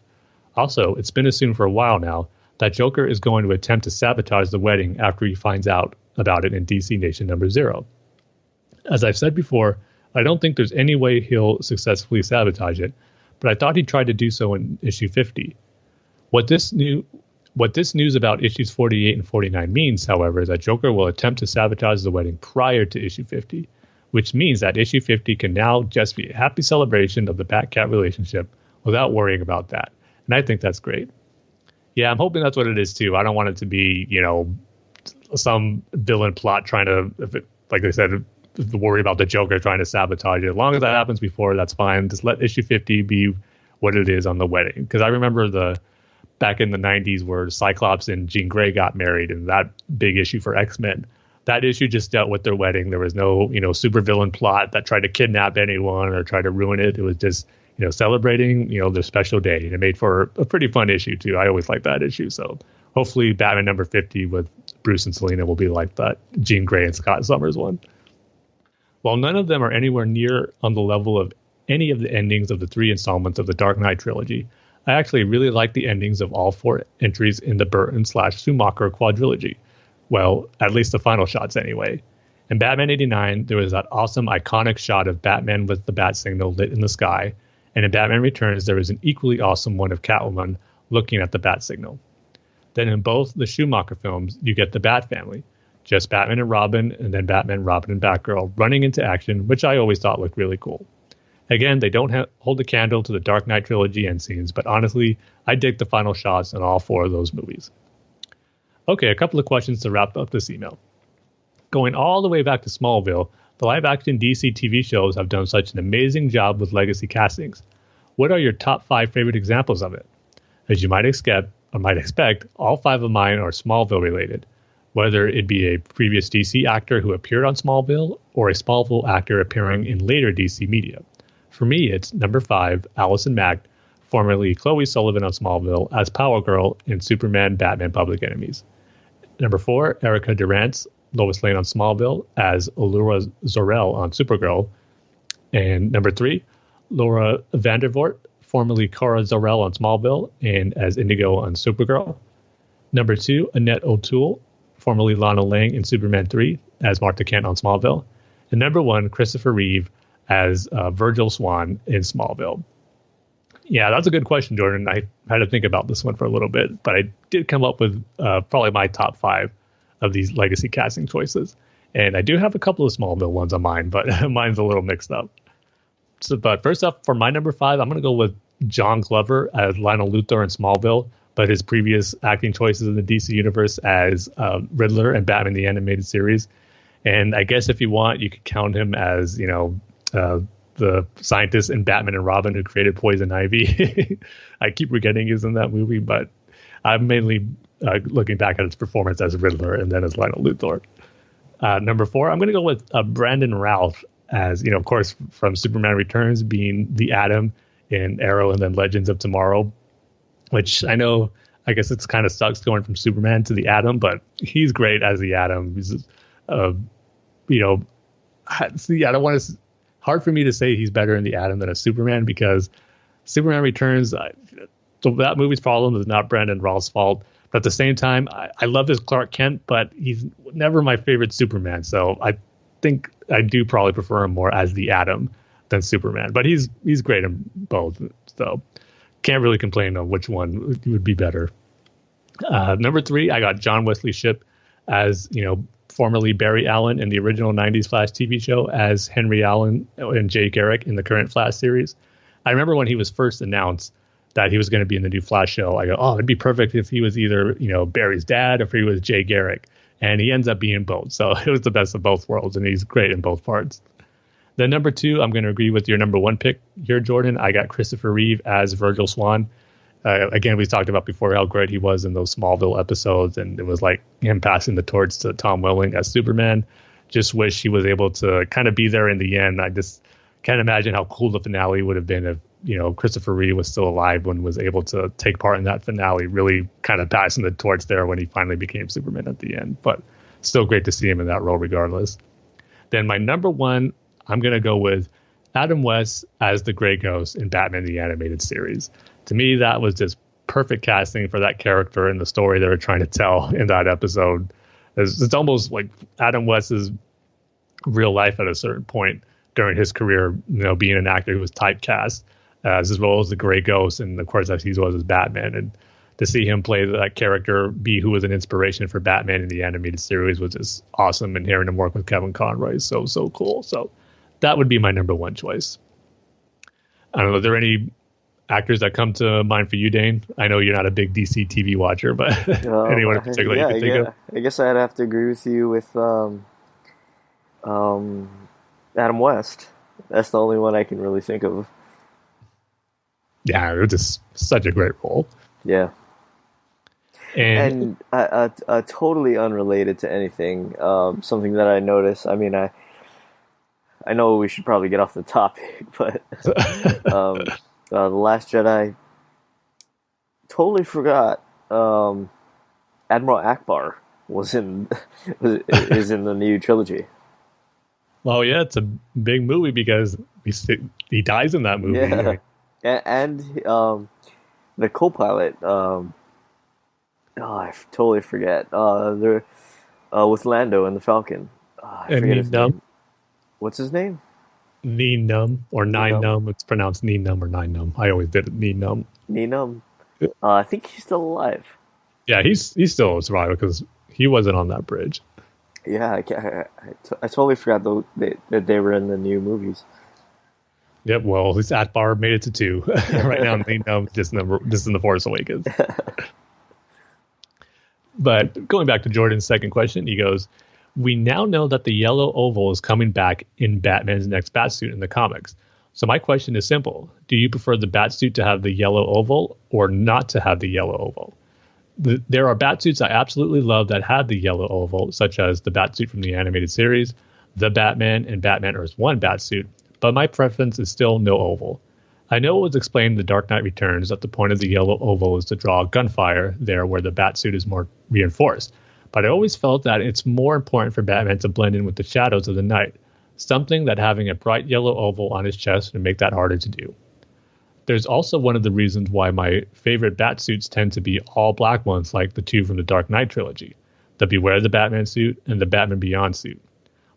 Also, it's been assumed for a while now that Joker is going to attempt to sabotage the wedding after he finds out about it in DC Nation number 0. As I've said before, I don't think there's any way he'll successfully sabotage it, but I thought he tried to do so in issue 50. What this news about issues 48 and 49 means, however, is that Joker will attempt to sabotage the wedding prior to issue 50, which means that issue 50 can now just be a happy celebration of the Bat-Cat relationship without worrying about that. And I think that's great. Yeah, I'm hoping that's what it is too. I don't want it to be, some villain plot trying to, like I said, the worry about the Joker trying to sabotage it. As long as that happens before, that's fine. Just let issue 50 be what it is on the wedding. Because I remember back in the 90s where Cyclops and Jean Grey got married, and that big issue for X-Men. That issue just dealt with their wedding. There was no, supervillain plot that tried to kidnap anyone or try to ruin it. It was just, celebrating, their special day. And it made for a pretty fun issue too. I always liked that issue. So hopefully Batman number 50 with Bruce and Selina will be like that Jean Grey and Scott Summers one. While none of them are anywhere near on the level of any of the endings of the 3 installments of the Dark Knight trilogy, I actually really like the endings of all 4 entries in the Burton/Schumacher quadrilogy. Well, at least the final shots anyway. In Batman 89, there was that awesome iconic shot of Batman with the bat signal lit in the sky, and in Batman Returns, there was an equally awesome one of Catwoman looking at the bat signal. Then in both the Schumacher films, you get the Bat family, just Batman and Robin, and then Batman, Robin, and Batgirl running into action, which I always thought looked really cool. Again, they don't hold a candle to the Dark Knight trilogy end scenes, but honestly, I dig the final shots in all 4 of those movies. Okay, a couple of questions to wrap up this email. Going all the way back to Smallville, the live-action DC TV shows have done such an amazing job with legacy castings. What are your top 5 favorite examples of it? As you might expect, all 5 of mine are Smallville-related, whether it be a previous DC actor who appeared on Smallville or a Smallville actor appearing in later DC media. For me, it's number 5, Allison Mack, formerly Chloe Sullivan on Smallville, as Power Girl in Superman, Batman, Public Enemies. Number 4, Erica Durance, Lois Lane on Smallville, as Allura Zor-El on Supergirl. And number 3, Laura Vandervoort, formerly Kara Zor-El on Smallville, and as Indigo on Supergirl. Number 2, Annette O'Toole, formerly Lana Lang in Superman 3, as Martha Kent on Smallville. And number 1, Christopher Reeve, as Virgil Swan in Smallville. Yeah, that's a good question, Jordan. I had to think about this one for a little bit, but I did come up with probably my top 5 of these legacy casting choices. And I do have a couple of Smallville ones on mine, but mine's a little mixed up. But first up, for my number 5, I'm going to go with John Glover as Lionel Luthor in Smallville, but his previous acting choices in the DC universe as Riddler and Batman the Animated Series. And I guess if you want, you could count him as, the scientist in Batman and Robin who created Poison Ivy. I keep forgetting he's in that movie, but I'm mainly looking back at his performance as Riddler and then as Lionel Luthor. Number 4, I'm going to go with Brandon Routh as, of course, from Superman Returns, being the Atom in Arrow and then Legends of Tomorrow, which I know, I guess it's kind of sucks going from Superman to the Atom, but he's great as the Atom. He's, see, I don't want to... Hard for me to say he's better in the Atom than a Superman, because Superman Returns, that movie's problem is not Brandon Routh's fault. But at the same time, I love his Clark Kent, but he's never my favorite Superman. So I think I do probably prefer him more as the Atom than Superman. But he's great in both. So can't really complain on which one would be better. Number 3, I got John Wesley Shipp as, formerly Barry Allen in the original 90s Flash TV show as Henry Allen and Jay Garrick in the current Flash series. I remember when he was first announced that he was going to be in the new Flash show, I go, oh, it'd be perfect if he was either, Barry's dad or if he was Jay Garrick. And he ends up being both. So it was the best of both worlds, and he's great in both parts. Then number 2, I'm going to agree with your number 1 pick here, Jordan. I got Christopher Reeve as Virgil Swan. Again, we talked about before how great he was in those Smallville episodes, and it was like him passing the torch to Tom Welling as Superman. Just wish he was able to kind of be there in the end. I just can't imagine how cool the finale would have been if, Christopher Reeve was still alive when was able to take part in that finale, really kind of passing the torch there when he finally became Superman at the end. But still great to see him in that role regardless. Then my number 1, I'm going to go with Adam West as the Grey Ghost in Batman the Animated Series. To me, that was just perfect casting for that character and the story they were trying to tell in that episode. It's almost like Adam West's real life at a certain point during his career, being an actor who was typecast as well as the Grey Ghost, and of course as he was as Batman. And to see him play that character, be who was an inspiration for Batman in the animated series, was just awesome. And hearing him work with Kevin Conroy is so cool. So that would be my number 1 choice. I don't know, are there any actors that come to mind for you, Dane? I know you're not a big DC TV watcher, but anyone in particular you can think of? I guess I'd have to agree with you with Adam West. That's the only one I can really think of. Yeah, it was just such a great role. Yeah. And totally unrelated to anything, something that I noticed. I mean, I know we should probably get off the topic, but The Last Jedi, totally forgot Admiral Akbar is in the new trilogy. Well, yeah, it's a big movie because he dies in that movie. Yeah. Right? And the co-pilot, I totally forget. They're with Lando and the Falcon. I forget his name. What's his name? Nien Num or Nine Num. It's pronounced Nien Num or Nine Num. I always did it Nien Num. Nien Num. I think he's still alive. Yeah, he's still a survivor because he wasn't on that bridge. Yeah, I totally forgot that they were in the new movies. Yep, well, at least Akbar made it to 2. Right now, Nien Num just in the Force Awakens. But going back to Jordan's second question, he goes, we now know that the yellow oval is coming back in Batman's next Batsuit in the comics. So my question is simple. Do you prefer the Batsuit to have the yellow oval or not to have the yellow oval? There are Batsuits I absolutely love that have the yellow oval, such as the Batsuit from the animated series, the Batman and Batman Earth 1 Batsuit, but my preference is still no oval. I know it was explained in The Dark Knight Returns that the point of the yellow oval is to draw gunfire there where the Batsuit is more reinforced, but I always felt that it's more important for Batman to blend in with the shadows of the night, something that having a bright yellow oval on his chest would make that harder to do. There's also one of the reasons why my favorite Batsuits tend to be all black ones like the 2 from the Dark Knight trilogy, the Beware the Batman suit and the Batman Beyond suit.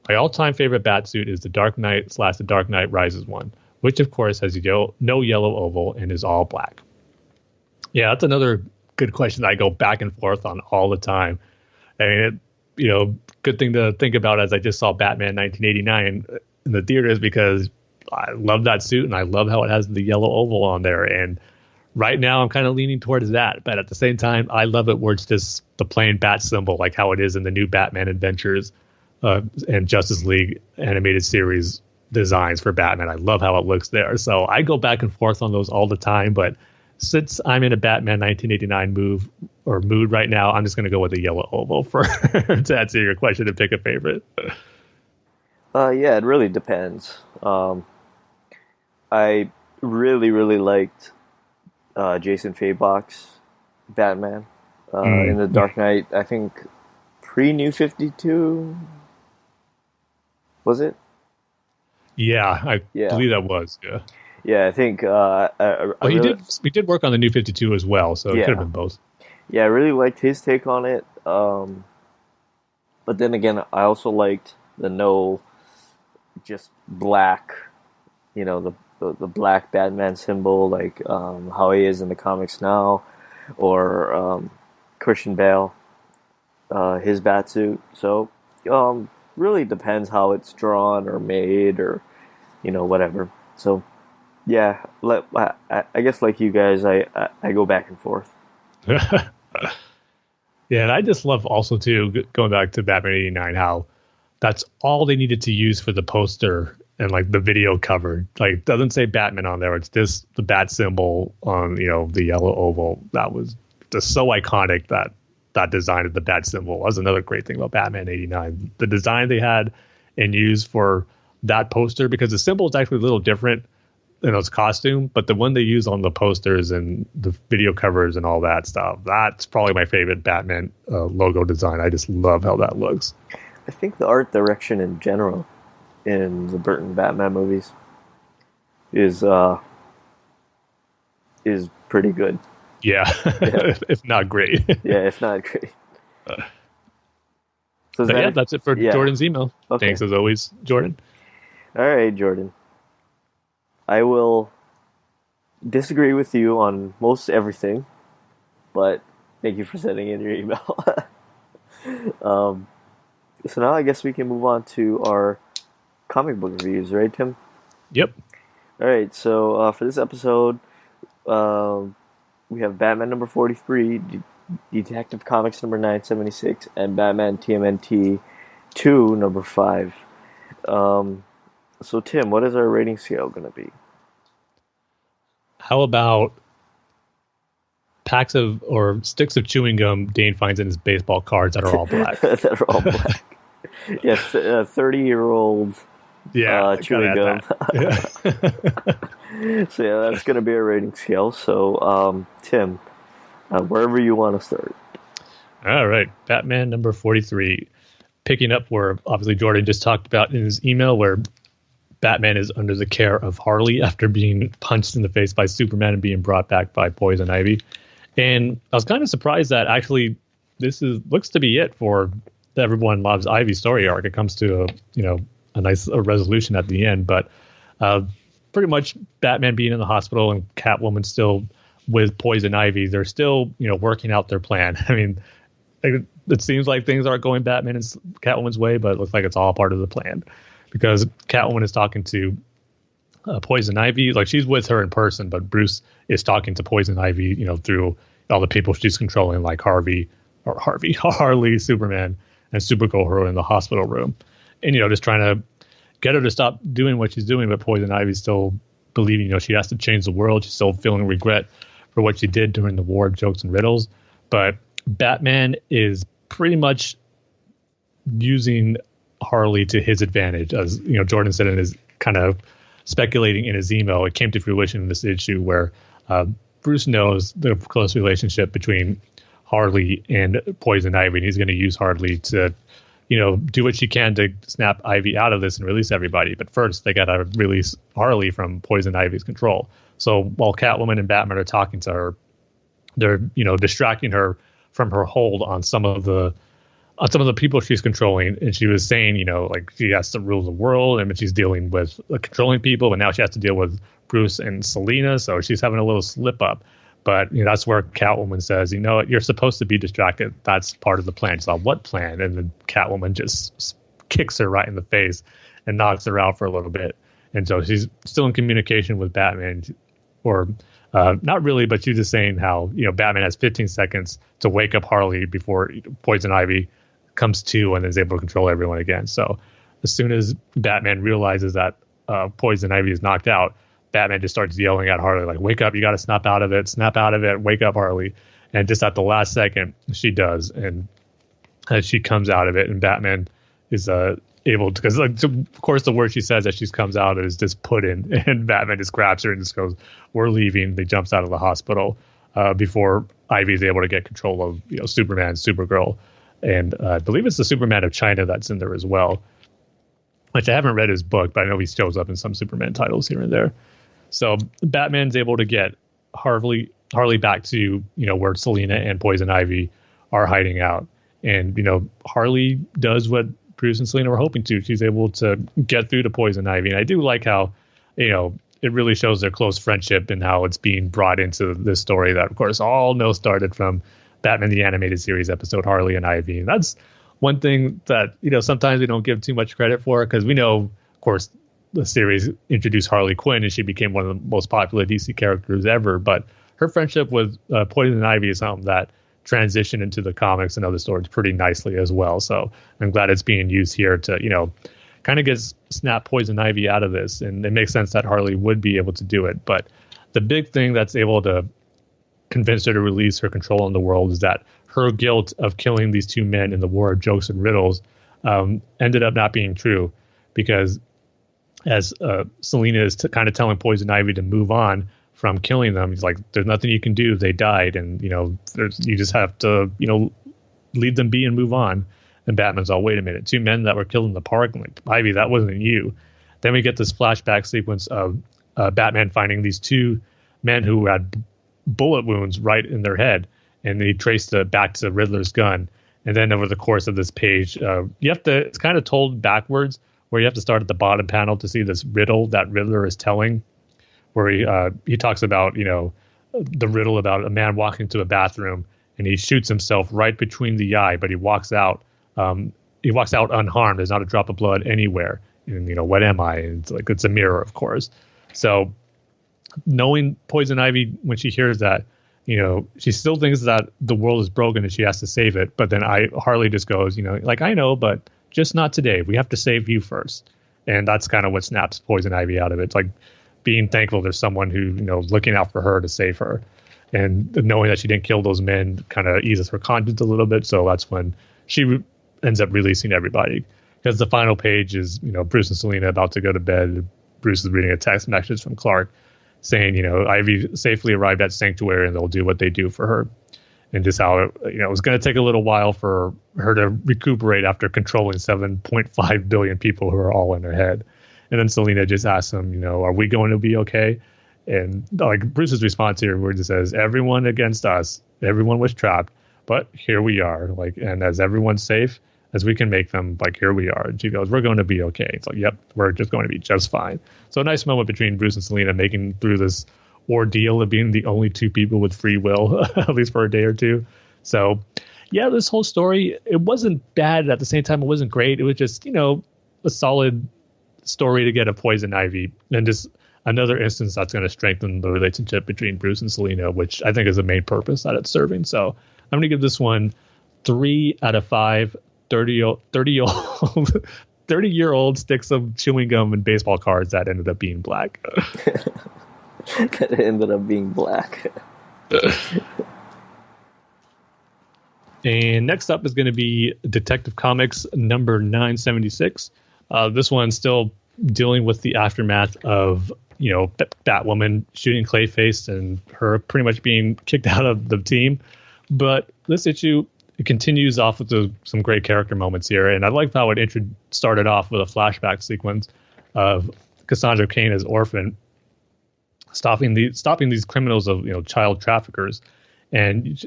My all-time favorite Batsuit is the Dark Knight / the Dark Knight Rises one, which of course has no yellow oval and is all black. Yeah, that's another good question that I go back and forth on all the time. I mean, good thing to think about as I just saw Batman 1989 in the theaters because I love that suit and I love how it has the yellow oval on there. And right now I'm kind of leaning towards that. But at the same time, I love it where it's just the plain bat symbol, like how it is in the new Batman Adventures and Justice League animated series designs for Batman. I love how it looks there. So I go back and forth on those all the time. But since I'm in a Batman 1989 mood right now, I'm just going to go with the yellow oval to answer your question and pick a favorite. Yeah, it really depends. I really, really liked Jason Fabok's Batman in The Dark Knight. I think pre-New 52, was it? Yeah, I believe that was. Yeah. Yeah, I think. He did work on the New 52 as well, so it could have been both. Yeah, I really liked his take on it. But then again, I also liked the no, just black, the black Batman symbol, like how he is in the comics now, or Christian Bale, his bat suit. So, really depends how it's drawn or made or, whatever. So, yeah, I guess like you guys, I go back and forth. Yeah, and I just love also too going back to Batman '89 how that's all they needed to use for the poster and like the video cover. Like it doesn't say Batman on there; it's just the bat symbol on the yellow oval. That was just so iconic that design of the bat symbol was another great thing about Batman '89. The design they had and used for that poster because the symbol is actually a little different in its costume, but the one they use on the posters and the video covers and all that stuff, that's probably my favorite Batman logo design. I just love how that looks. I think the art direction in general in the Burton Batman movies is pretty good. Yeah, Yeah. if not great. Yeah, if not great. So That's it for Jordan's email. Okay. Thanks as always, Jordan. All right, Jordan. I will disagree with you on most everything, but thank you for sending in your email. So now I guess we can move on to our comic book reviews, right, Tim? Yep. All right, so for this episode, we have Batman number 43, Detective Comics number 976, and Batman TMNT 2 number 5. So, Tim, what is our rating scale going to be? How about packs of or sticks of chewing gum Dane finds in his baseball cards that are all black? That are all black. Yes, 30-year-old chewing gum. So, yeah, that's going to be our rating scale. So, Tim, wherever you want to start. All right. Batman number 43. Picking up where obviously Jordan just talked about in his email where Batman is under the care of Harley after being punched in the face by Superman and being brought back by Poison Ivy. And I was kind of surprised that actually this looks to be it for the Everyone Loves Ivy story arc. It comes to a nice resolution at the end, but pretty much Batman being in the hospital and Catwoman still with Poison Ivy, they're still working out their plan. I mean, it seems like things aren't going Batman and Catwoman's way, but it looks like it's all part of the plan. Because Catwoman is talking to Poison Ivy, like she's with her in person, but Bruce is talking to Poison Ivy, through all the people she's controlling, like Harley, Superman, and Supergirl who are in the hospital room, and just trying to get her to stop doing what she's doing. But Poison Ivy's still believing, she has to change the world. She's still feeling regret for what she did during the war of jokes and riddles. But Batman is pretty much using Harley to his advantage, as Jordan said in his kind of speculating in his email. It came to fruition in this issue where Bruce knows the close relationship between Harley and Poison Ivy, and he's going to use Harley to do what she can to snap Ivy out of this and release everybody. But first they got to release Harley from Poison Ivy's control. So while Catwoman and Batman are talking to her, they're distracting her from her hold on some of the people she's controlling. And she was saying, like she has to rule the world, and she's dealing with controlling people, but now she has to deal with Bruce and Selina. So she's having a little slip up. But that's where Catwoman says, you're supposed to be distracted. That's part of the plan. She's like, what plan? And then Catwoman just kicks her right in the face and knocks her out for a little bit. And so she's still in communication with Batman, or not really, but she's just saying how, Batman has 15 seconds to wake up Harley before Poison Ivy comes to and is able to control everyone again. So as soon as Batman realizes that Poison Ivy is knocked out, Batman just starts yelling at Harley, like, wake up, you got to snap out of it, wake up, Harley. And just at the last second, she does. And as she comes out of it, and Batman is able to, because of course the word she says as she comes out is just put in, and Batman just grabs her and just goes, we're leaving. They jumps out of the hospital before Ivy is able to get control of Superman, Supergirl. And I believe it's the Superman of China that's in there as well, which I haven't read his book, but I know he shows up in some Superman titles here and there. So Batman's able to get Harley Harley back to, where Selena and Poison Ivy are hiding out. And, Harley does what Bruce and Selena were hoping to. She's able to get through to Poison Ivy. And I do like how, it really shows their close friendship and how it's being brought into this story that, of course, all know started from Batman the Animated Series episode Harley and Ivy. And that's one thing that, sometimes we don't give too much credit for, because we know, of course, the series introduced Harley Quinn and she became one of the most popular DC characters ever. But her friendship with Poison Ivy is something that transitioned into the comics and other stories pretty nicely as well. So I'm glad it's being used here to, kind of get snap Poison Ivy out of this. And it makes sense that Harley would be able to do it. But the big thing that's able to convince her to release her control in the world is that her guilt of killing these two men in the war of jokes and riddles ended up not being true, because as Selena is kind of telling Poison Ivy to move on from killing them, he's like, there's nothing you can do. They died. And, you just have to, leave them be and move on. And Batman's all, wait a minute, two men that were killed in the park? I'm like, Ivy, that wasn't you. Then we get this flashback sequence of Batman finding these two men who had bullet wounds right in their head. And he traced it back to Riddler's gun. And then over the course of this page, it's kind of told backwards, where you have to start at the bottom panel to see this riddle that Riddler is telling, where he talks about, the riddle about a man walking to a bathroom and he shoots himself right between the eye, but he walks out unharmed. There's not a drop of blood anywhere. And, what am I? And it's a mirror, of course. So knowing Poison Ivy, when she hears that, she still thinks that the world is broken and she has to save it. But then Harley just goes, I know, but just not today. We have to save you first. And that's kind of what snaps Poison Ivy out of it. It's like being thankful there's someone who, looking out for her to save her. And knowing that she didn't kill those men kind of eases her conscience a little bit. So that's when she ends up releasing everybody. Because the final page is, Bruce and Selena about to go to bed. Bruce is reading a text message from Clark saying, Ivy safely arrived at Sanctuary and they'll do what they do for her. And just how, it was going to take a little while for her to recuperate after controlling 7.5 billion people who are all in her head. And then Selena just asks him, are we going to be okay? And Bruce's response here, where he just says, everyone against us, everyone was trapped, but here we are. And as everyone's safe as we can make them, here we are. And she goes, we're going to be okay. It's like, yep, we're just going to be just fine. So a nice moment between Bruce and Selena making through this ordeal of being the only two people with free will, at least for a day or two. So yeah, this whole story, it wasn't bad. At the same time, it wasn't great. It was just, a solid story to get a Poison Ivy, and just another instance that's going to strengthen the relationship between Bruce and Selena, which I think is the main purpose that it's serving. So I'm going to give this one 3 out of 5 30-year-old sticks of chewing gum and baseball cards that ended up being black. That ended up being black. And next up is going to be Detective Comics number 976. This one's still dealing with the aftermath of, Batwoman shooting Clayface and her pretty much being kicked out of the team. But this issue, it continues off with some great character moments here. And I like how it started off with a flashback sequence of Cassandra Cain as Orphan stopping these criminals of, child traffickers. And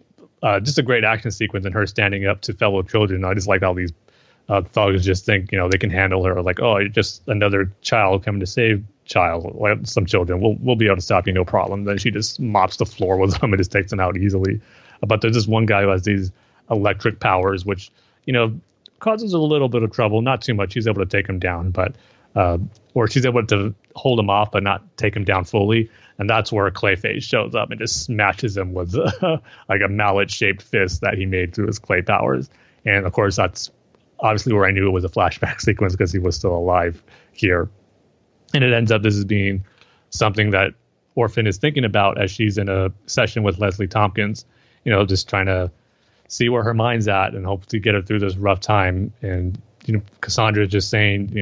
just a great action sequence and her standing up to fellow children. I just like how these thugs just think, they can handle her, just another child coming to save some children. We'll be able to stop you, no problem. Then she just mops the floor with them and just takes them out easily. But there's this one guy who has these electric powers, which, causes a little bit of trouble. Not too much. She's able to take him down, but or she's able to hold him off but not take him down fully. And that's where Clayface shows up and just smashes him with a mallet-shaped fist that he made through his clay powers. And, of course, that's obviously where I knew it was a flashback sequence, because he was still alive here. And it ends up this is being something that Orphan is thinking about as she's in a session with Leslie Tompkins, just trying to see where her mind's at and hope to get her through this rough time. And, Cassandra is just saying,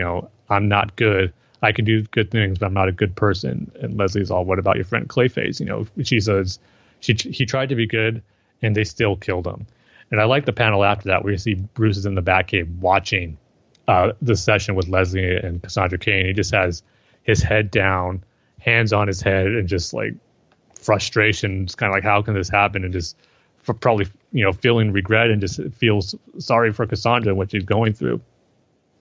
I'm not good. I can do good things, but I'm not a good person. And Leslie's all, what about your friend Clayface? She says he tried to be good and they still killed him. And I like the panel after that where you see Bruce is in the Batcave watching the session with Leslie and Cassandra Cain. He just has his head down, hands on his head, and just frustration. It's kind of like, how can this happen? And just for probably, feeling regret and just feels sorry for Cassandra and what she's going through.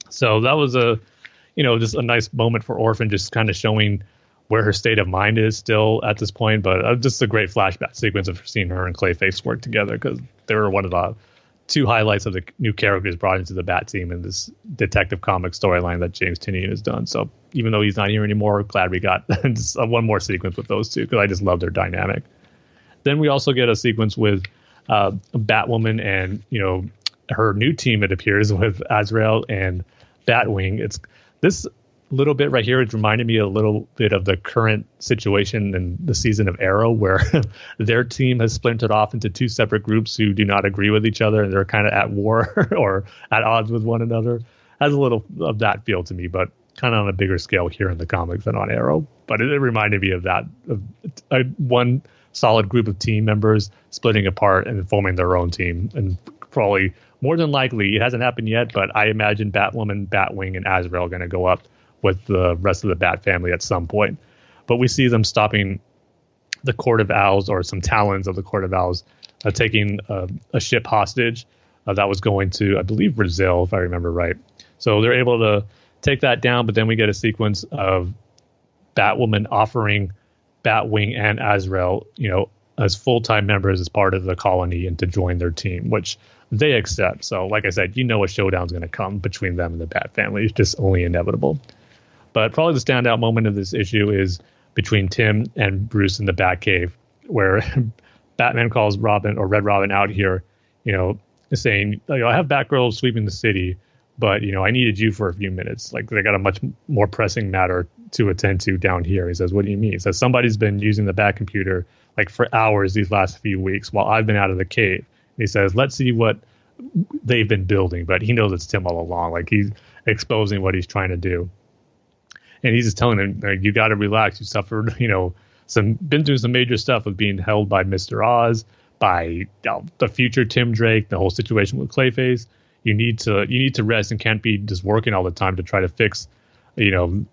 So that was just a nice moment for Orphan, just kind of showing where her state of mind is still at this point. But just a great flashback sequence of seeing her and Clayface work together, because they were one of the two highlights of the new characters brought into the Bat team in this detective comic storyline that James Tynion has done. So even though he's not here anymore, glad we got just one more sequence with those two, because I just love their dynamic. Then we also get a sequence with Batwoman and, her new team, it appears, with Azrael and Batwing. It's this little bit right here. It reminded me a little bit of the current situation in the season of Arrow, where their team has splintered off into two separate groups who do not agree with each other, and they're kind of at war or at odds with one another. Has a little of that feel to me, but kind of on a bigger scale here in the comics than on Arrow. But it reminded me of that, of one solid group of team members splitting apart and forming their own team. And probably, more than likely, it hasn't happened yet, but I imagine Batwoman, Batwing, and Azrael are going to go up with the rest of the Bat family at some point. But we see them stopping the Court of Owls, or some Talons of the Court of Owls, taking a ship hostage that was going to, I believe, Brazil, if I remember right. So they're able to take that down, but then we get a sequence of Batwoman offering Batwing and Azrael, as full-time members as part of the colony and to join their team, which they accept. So like I said, a showdown's going to come between them and the Bat family. It's just only inevitable. But probably the standout moment of this issue is between Tim and Bruce in the Batcave, where Batman calls Robin, or Red Robin, out here, saying, I have Batgirl sweeping the city, but, I needed you for a few minutes. Like, they got a much more pressing matter to attend to down here. He says, what do you mean? He says, somebody's been using the Bat computer like for hours these last few weeks while I've been out of the cave. And he says, let's see what they've been building. But he knows it's Tim all along. Like, he's exposing what he's trying to do. And he's just telling him, you got to relax. You suffered, been through some major stuff with being held by Mr. Oz, by the future Tim Drake, the whole situation with Clayface. You need to rest and can't be just working all the time to try to fix, the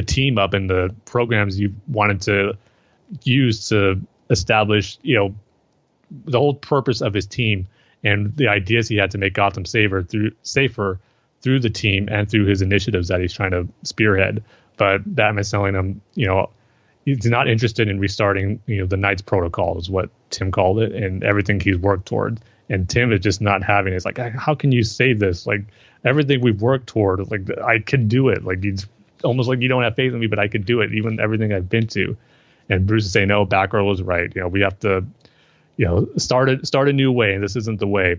team up and the programs you wanted to use to establish, the whole purpose of his team and the ideas he had to make Gotham safer through the team and through his initiatives that he's trying to spearhead. But Batman's telling him, he's not interested in restarting, the Knight's Protocol is what Tim called it, and everything he's worked toward. And Tim is just not having it. It's like, how can you say this? Like, everything we've worked toward, like, I could do it. Like, it's almost like you don't have faith in me, but I could do it, even everything I've been to. And Bruce is saying, no, Batgirl was right. We have to, start a new way, and this isn't the way.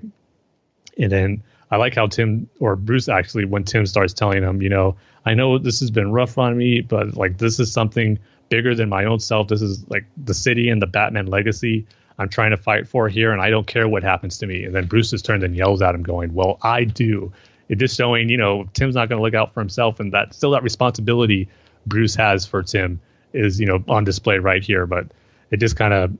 And then I like how Bruce actually, when Tim starts telling him, I know this has been rough on me, but like, this is something bigger than my own self. This is like the city and the Batman legacy I'm trying to fight for here, and I don't care what happens to me. And then Bruce is turned and yells at him going, well, I do. It just showing, Tim's not going to look out for himself, and that responsibility Bruce has for Tim is, on display right here. But it just kind of,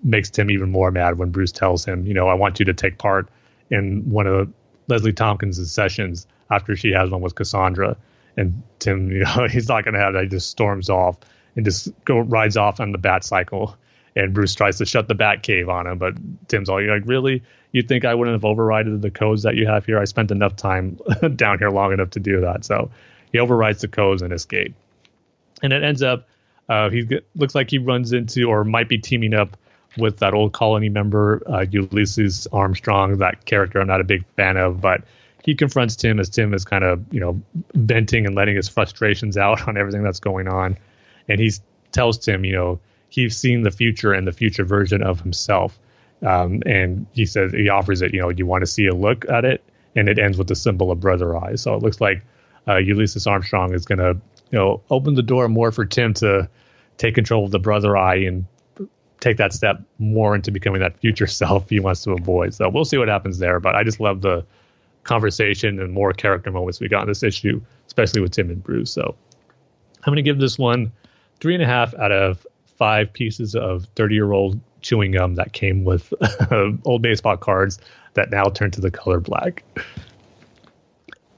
makes Tim even more mad when Bruce tells him, I want you to take part in one of Leslie Tompkins' sessions after she has one with Cassandra. And Tim, he's not going to have that. He just storms off and just rides off on the Bat cycle. And Bruce tries to shut the Batcave on him, but Tim's all, you're like, really? You think I wouldn't have overridden the codes that you have here? I spent enough time down here long enough to do that. So he overrides the codes and escape. And it ends up, looks like he runs into, or might be teaming up with that old colony member, Ulysses Armstrong, that character I'm not a big fan of, but he confronts Tim as Tim is kind of, venting and letting his frustrations out on everything that's going on. And he tells Tim, he's seen the future and the future version of himself. And he says, he offers it, you want to see a look at it? And it ends with the symbol of brother eye. So it looks like Ulysses Armstrong is going to, open the door more for Tim to take control of the brother eye and take that step more into becoming that future self he wants to avoid. So we'll see what happens there. But I just love the conversation and more character moments we got in this issue, especially with Tim and Bruce. So I'm going to give this one 3.5 out of 5 pieces of 30-year-old chewing gum that came with old baseball cards that now turn to the color black.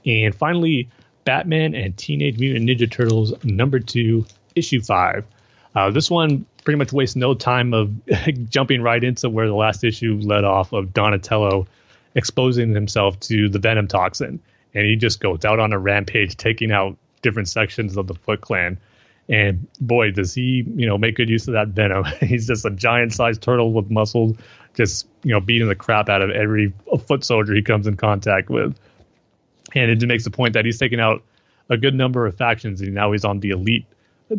And finally, Batman and Teenage Mutant Ninja Turtles #2, issue 5. This one pretty much wastes no time of jumping right into where the last issue led off, of Donatello exposing himself to the Venom toxin. And he just goes out on a rampage, taking out different sections of the Foot Clan. And boy, does he, make good use of that Venom. He's just a giant-sized turtle with muscles, just, beating the crap out of every foot soldier he comes in contact with. And it makes the point that he's taken out a good number of factions, and now he's on the elite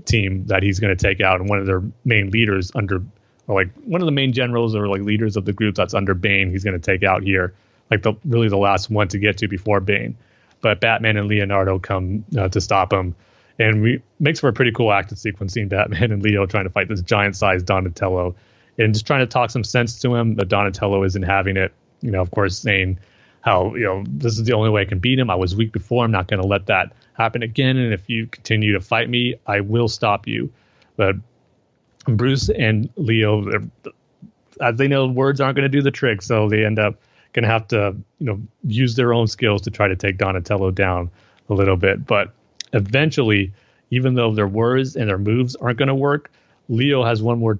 team that he's going to take out, and one of their main leaders one of the main generals or like leaders of the group that's under Bane, he's going to take out here, like the last one to get to before Bane. But Batman and Leonardo come to stop him, and makes for a pretty cool action sequence seeing Batman and Leo trying to fight this giant-sized Donatello, and just trying to talk some sense to him. But Donatello isn't having it, of course, saying how, this is the only way I can beat him. I was weak before. I'm not going to let that happen again. And if you continue to fight me, I will stop you. But Bruce and Leo, as they know, words aren't going to do the trick. So they end up going to have to, use their own skills to try to take Donatello down a little bit. But eventually, even though their words and their moves aren't going to work, Leo has one more,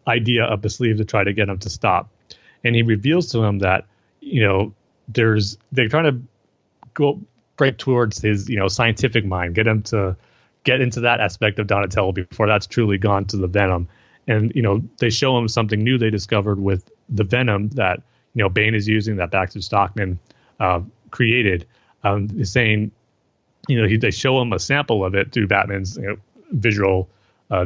idea up his sleeve to try to get him to stop. And he reveals to him that, they're trying to go break towards his, scientific mind, get him to get into that aspect of Donatello before that's truly gone to the Venom. And, they show him something new they discovered with the Venom that, Bane is using, that Baxter Stockman created. Saying, they show him a sample of it through Batman's visual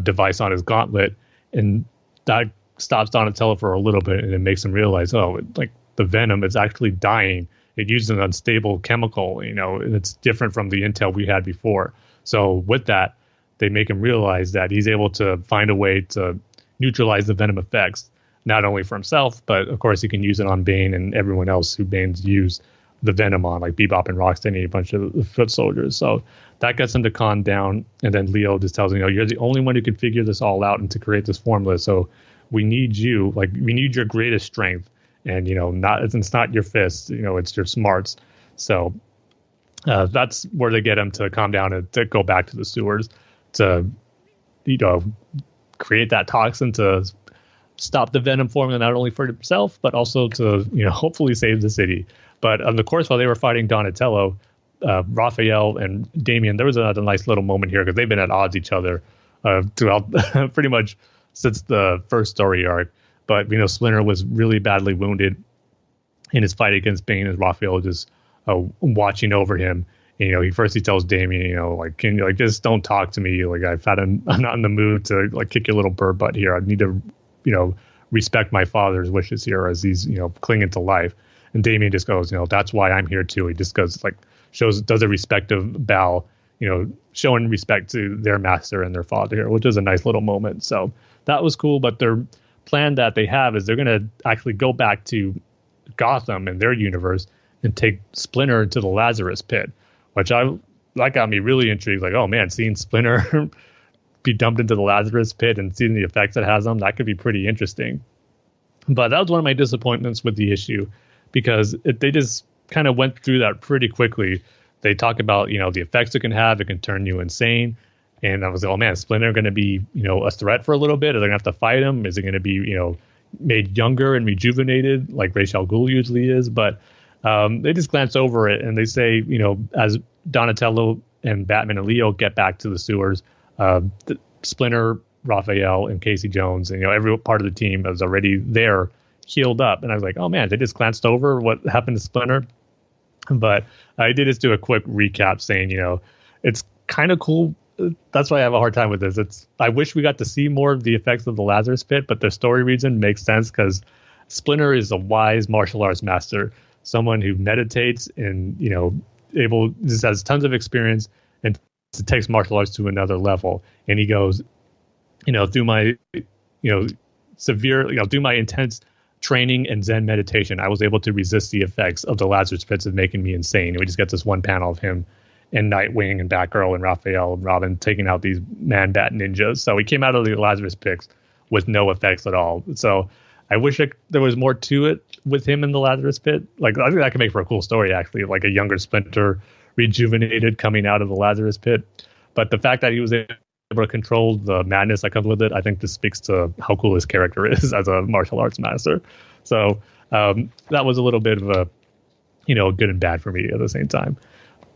device on his gauntlet, and that stops Donatello for a little bit, and it makes him realize, the Venom is actually dying. It uses an unstable chemical, and it's different from the intel we had before. So with that, they make him realize that he's able to find a way to neutralize the Venom effects, not only for himself, but of course he can use it on Bane and everyone else who Bane's used the Venom on, like Bebop and Rocksteady, a bunch of the foot soldiers. So that gets him to calm down. And then Leo just tells him, you're the only one who can figure this all out and to create this formula. So we need you, we need your greatest strength. And, it's not your fists, it's your smarts. So that's where they get him to calm down and to go back to the sewers to, create that toxin to stop the Venom formula, not only for himself, but also to, hopefully save the city. But on the course, while they were fighting Donatello, Raphael and Damian, there was another nice little moment here because they've been at odds each other throughout pretty much since the first story arc. But, Splinter was really badly wounded in his fight against Bane, as Raphael just watching over him. And, he tells Damian, can you, just don't talk to me. I'm not in the mood to, kick your little bird butt here. I need to, respect my father's wishes here as he's, clinging to life. And Damian just goes, that's why I'm here too. He just goes, does a respective bow, showing respect to their master and their father here, which is a nice little moment. So that was cool. But their plan that they have is they're going to actually go back to Gotham and their universe and take Splinter to the Lazarus Pit, which that got me really intrigued. Oh man, seeing Splinter be dumped into the Lazarus Pit and seeing the effects it has on him, that could be pretty interesting. But that was one of my disappointments with the issue, because they just kind of went through that pretty quickly. They talk about, the effects it can have. It can turn you insane. And I was like, oh man, is Splinter going to be, a threat for a little bit? Are they going to have to fight him? Is it going to be, made younger and rejuvenated like Ra's al Ghul usually is? But they just glance over it and they say, as Donatello and Batman and Leo get back to the sewers, Splinter, Raphael, and Casey Jones, and every part of the team is already there, healed up. And I was like, oh man, they just glanced over what happened to Splinter. But I did just do a quick recap saying, it's kind of cool. That's why I have a hard time with this. I wish we got to see more of the effects of the Lazarus Pit, but the story reason makes sense because Splinter is a wise martial arts master, someone who meditates and, just has tons of experience and takes martial arts to another level. And he goes, through my, through my intense training and Zen meditation, I was able to resist the effects of the Lazarus Pits of making me insane. And we just get this one panel of him and Nightwing and Batgirl and Raphael and Robin taking out these Man-Bat ninjas. So he came out of the Lazarus Pits with no effects at all. So I wish there was more to it with him in the Lazarus Pit. I think that could make for a cool story, actually, like a younger Splinter rejuvenated coming out of the Lazarus Pit. But the fact that he was able able to control the madness that comes with it. I think this speaks to how cool his character is as a martial arts master. So that was a little bit of a, good and bad for me at the same time.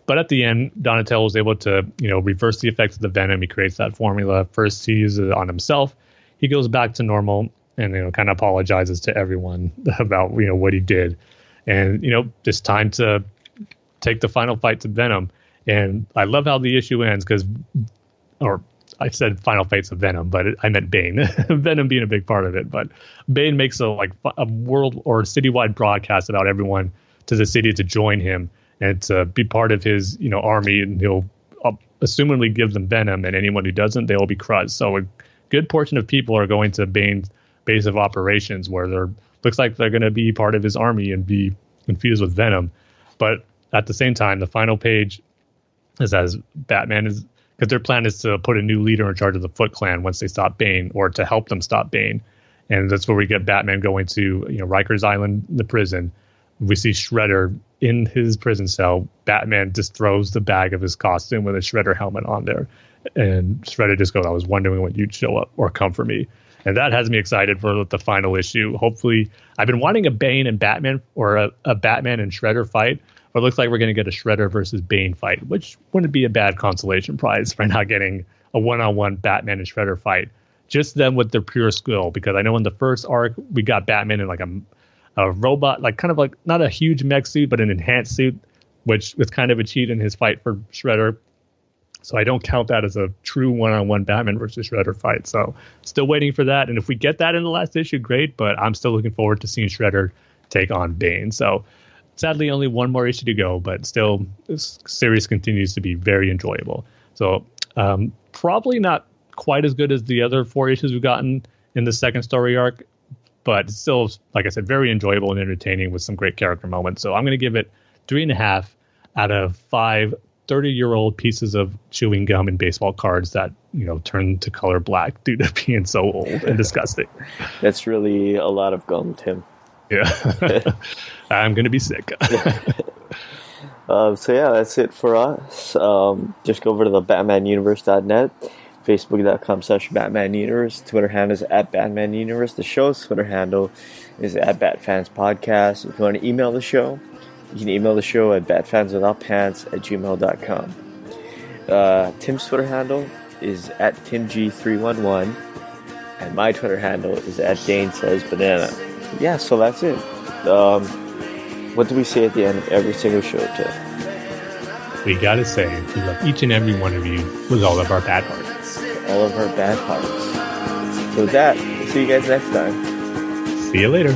But at the end, Donatello was able to, reverse the effects of the venom. He creates that formula. First, he uses it on himself. He goes back to normal and, kind of apologizes to everyone about, what he did. And, it's time to take the final fight to Venom. And I love how the issue ends or I said final fights of Venom, but I meant Bane. Venom being a big part of it. But Bane makes a world or citywide broadcast about everyone to the city to join him and to be part of his, army. And he'll assumingly give them Venom, and anyone who doesn't, they will be crushed. So a good portion of people are going to Bane's base of operations, where looks like they're going to be part of his army and be infused with Venom. But at the same time, the final page is as Batman is, because their plan is to put a new leader in charge of the Foot Clan once they stop Bane, or to help them stop Bane. And that's where we get Batman going to, Rikers Island, the prison. We see Shredder in his prison cell. Batman just throws the bag of his costume with a Shredder helmet on there. And Shredder just goes, I was wondering when you'd show up or come for me. And that has me excited for the final issue. Hopefully, I've been wanting a Bane and Batman, or a Batman and Shredder fight. But it looks like we're going to get a Shredder versus Bane fight, which wouldn't be a bad consolation prize for not getting a one-on-one Batman and Shredder fight. Just them with their pure skill, because I know in the first arc, we got Batman in like a robot, kind of not a huge mech suit, but an enhanced suit, which was kind of a cheat in his fight for Shredder. So I don't count that as a true one-on-one Batman versus Shredder fight. So still waiting for that. And if we get that in the last issue, great. But I'm still looking forward to seeing Shredder take on Bane. So sadly, only one more issue to go, but still, this series continues to be very enjoyable. So probably not quite as good as the other 4 issues we've gotten in the second story arc, but still, like I said, very enjoyable and entertaining with some great character moments. So I'm going to give it 3.5 out of 5 30-year-old pieces of chewing gum and baseball cards that, turn to color black due to being so old and disgusting. That's really a lot of gum, Tim. Yeah. I'm going to be sick. So yeah, that's it for us. Just go over to the BatmanUniverse.net, Facebook.com/BatmanUniverse. Twitter handle is @BatmanUniverse. The show's Twitter handle is @BatFans Podcast. If you want to email the show, you can email the show at batfanswithoutpants@gmail.com. Tim's Twitter handle is @TimG311, and my Twitter handle is @DaneSaysBanana. Yeah, so that's it. What do we say at the end of every single show, Tim? We gotta say, we love each and every one of you with all of our bad hearts. All of our bad hearts. So with that, we'll see you guys next time. See you later.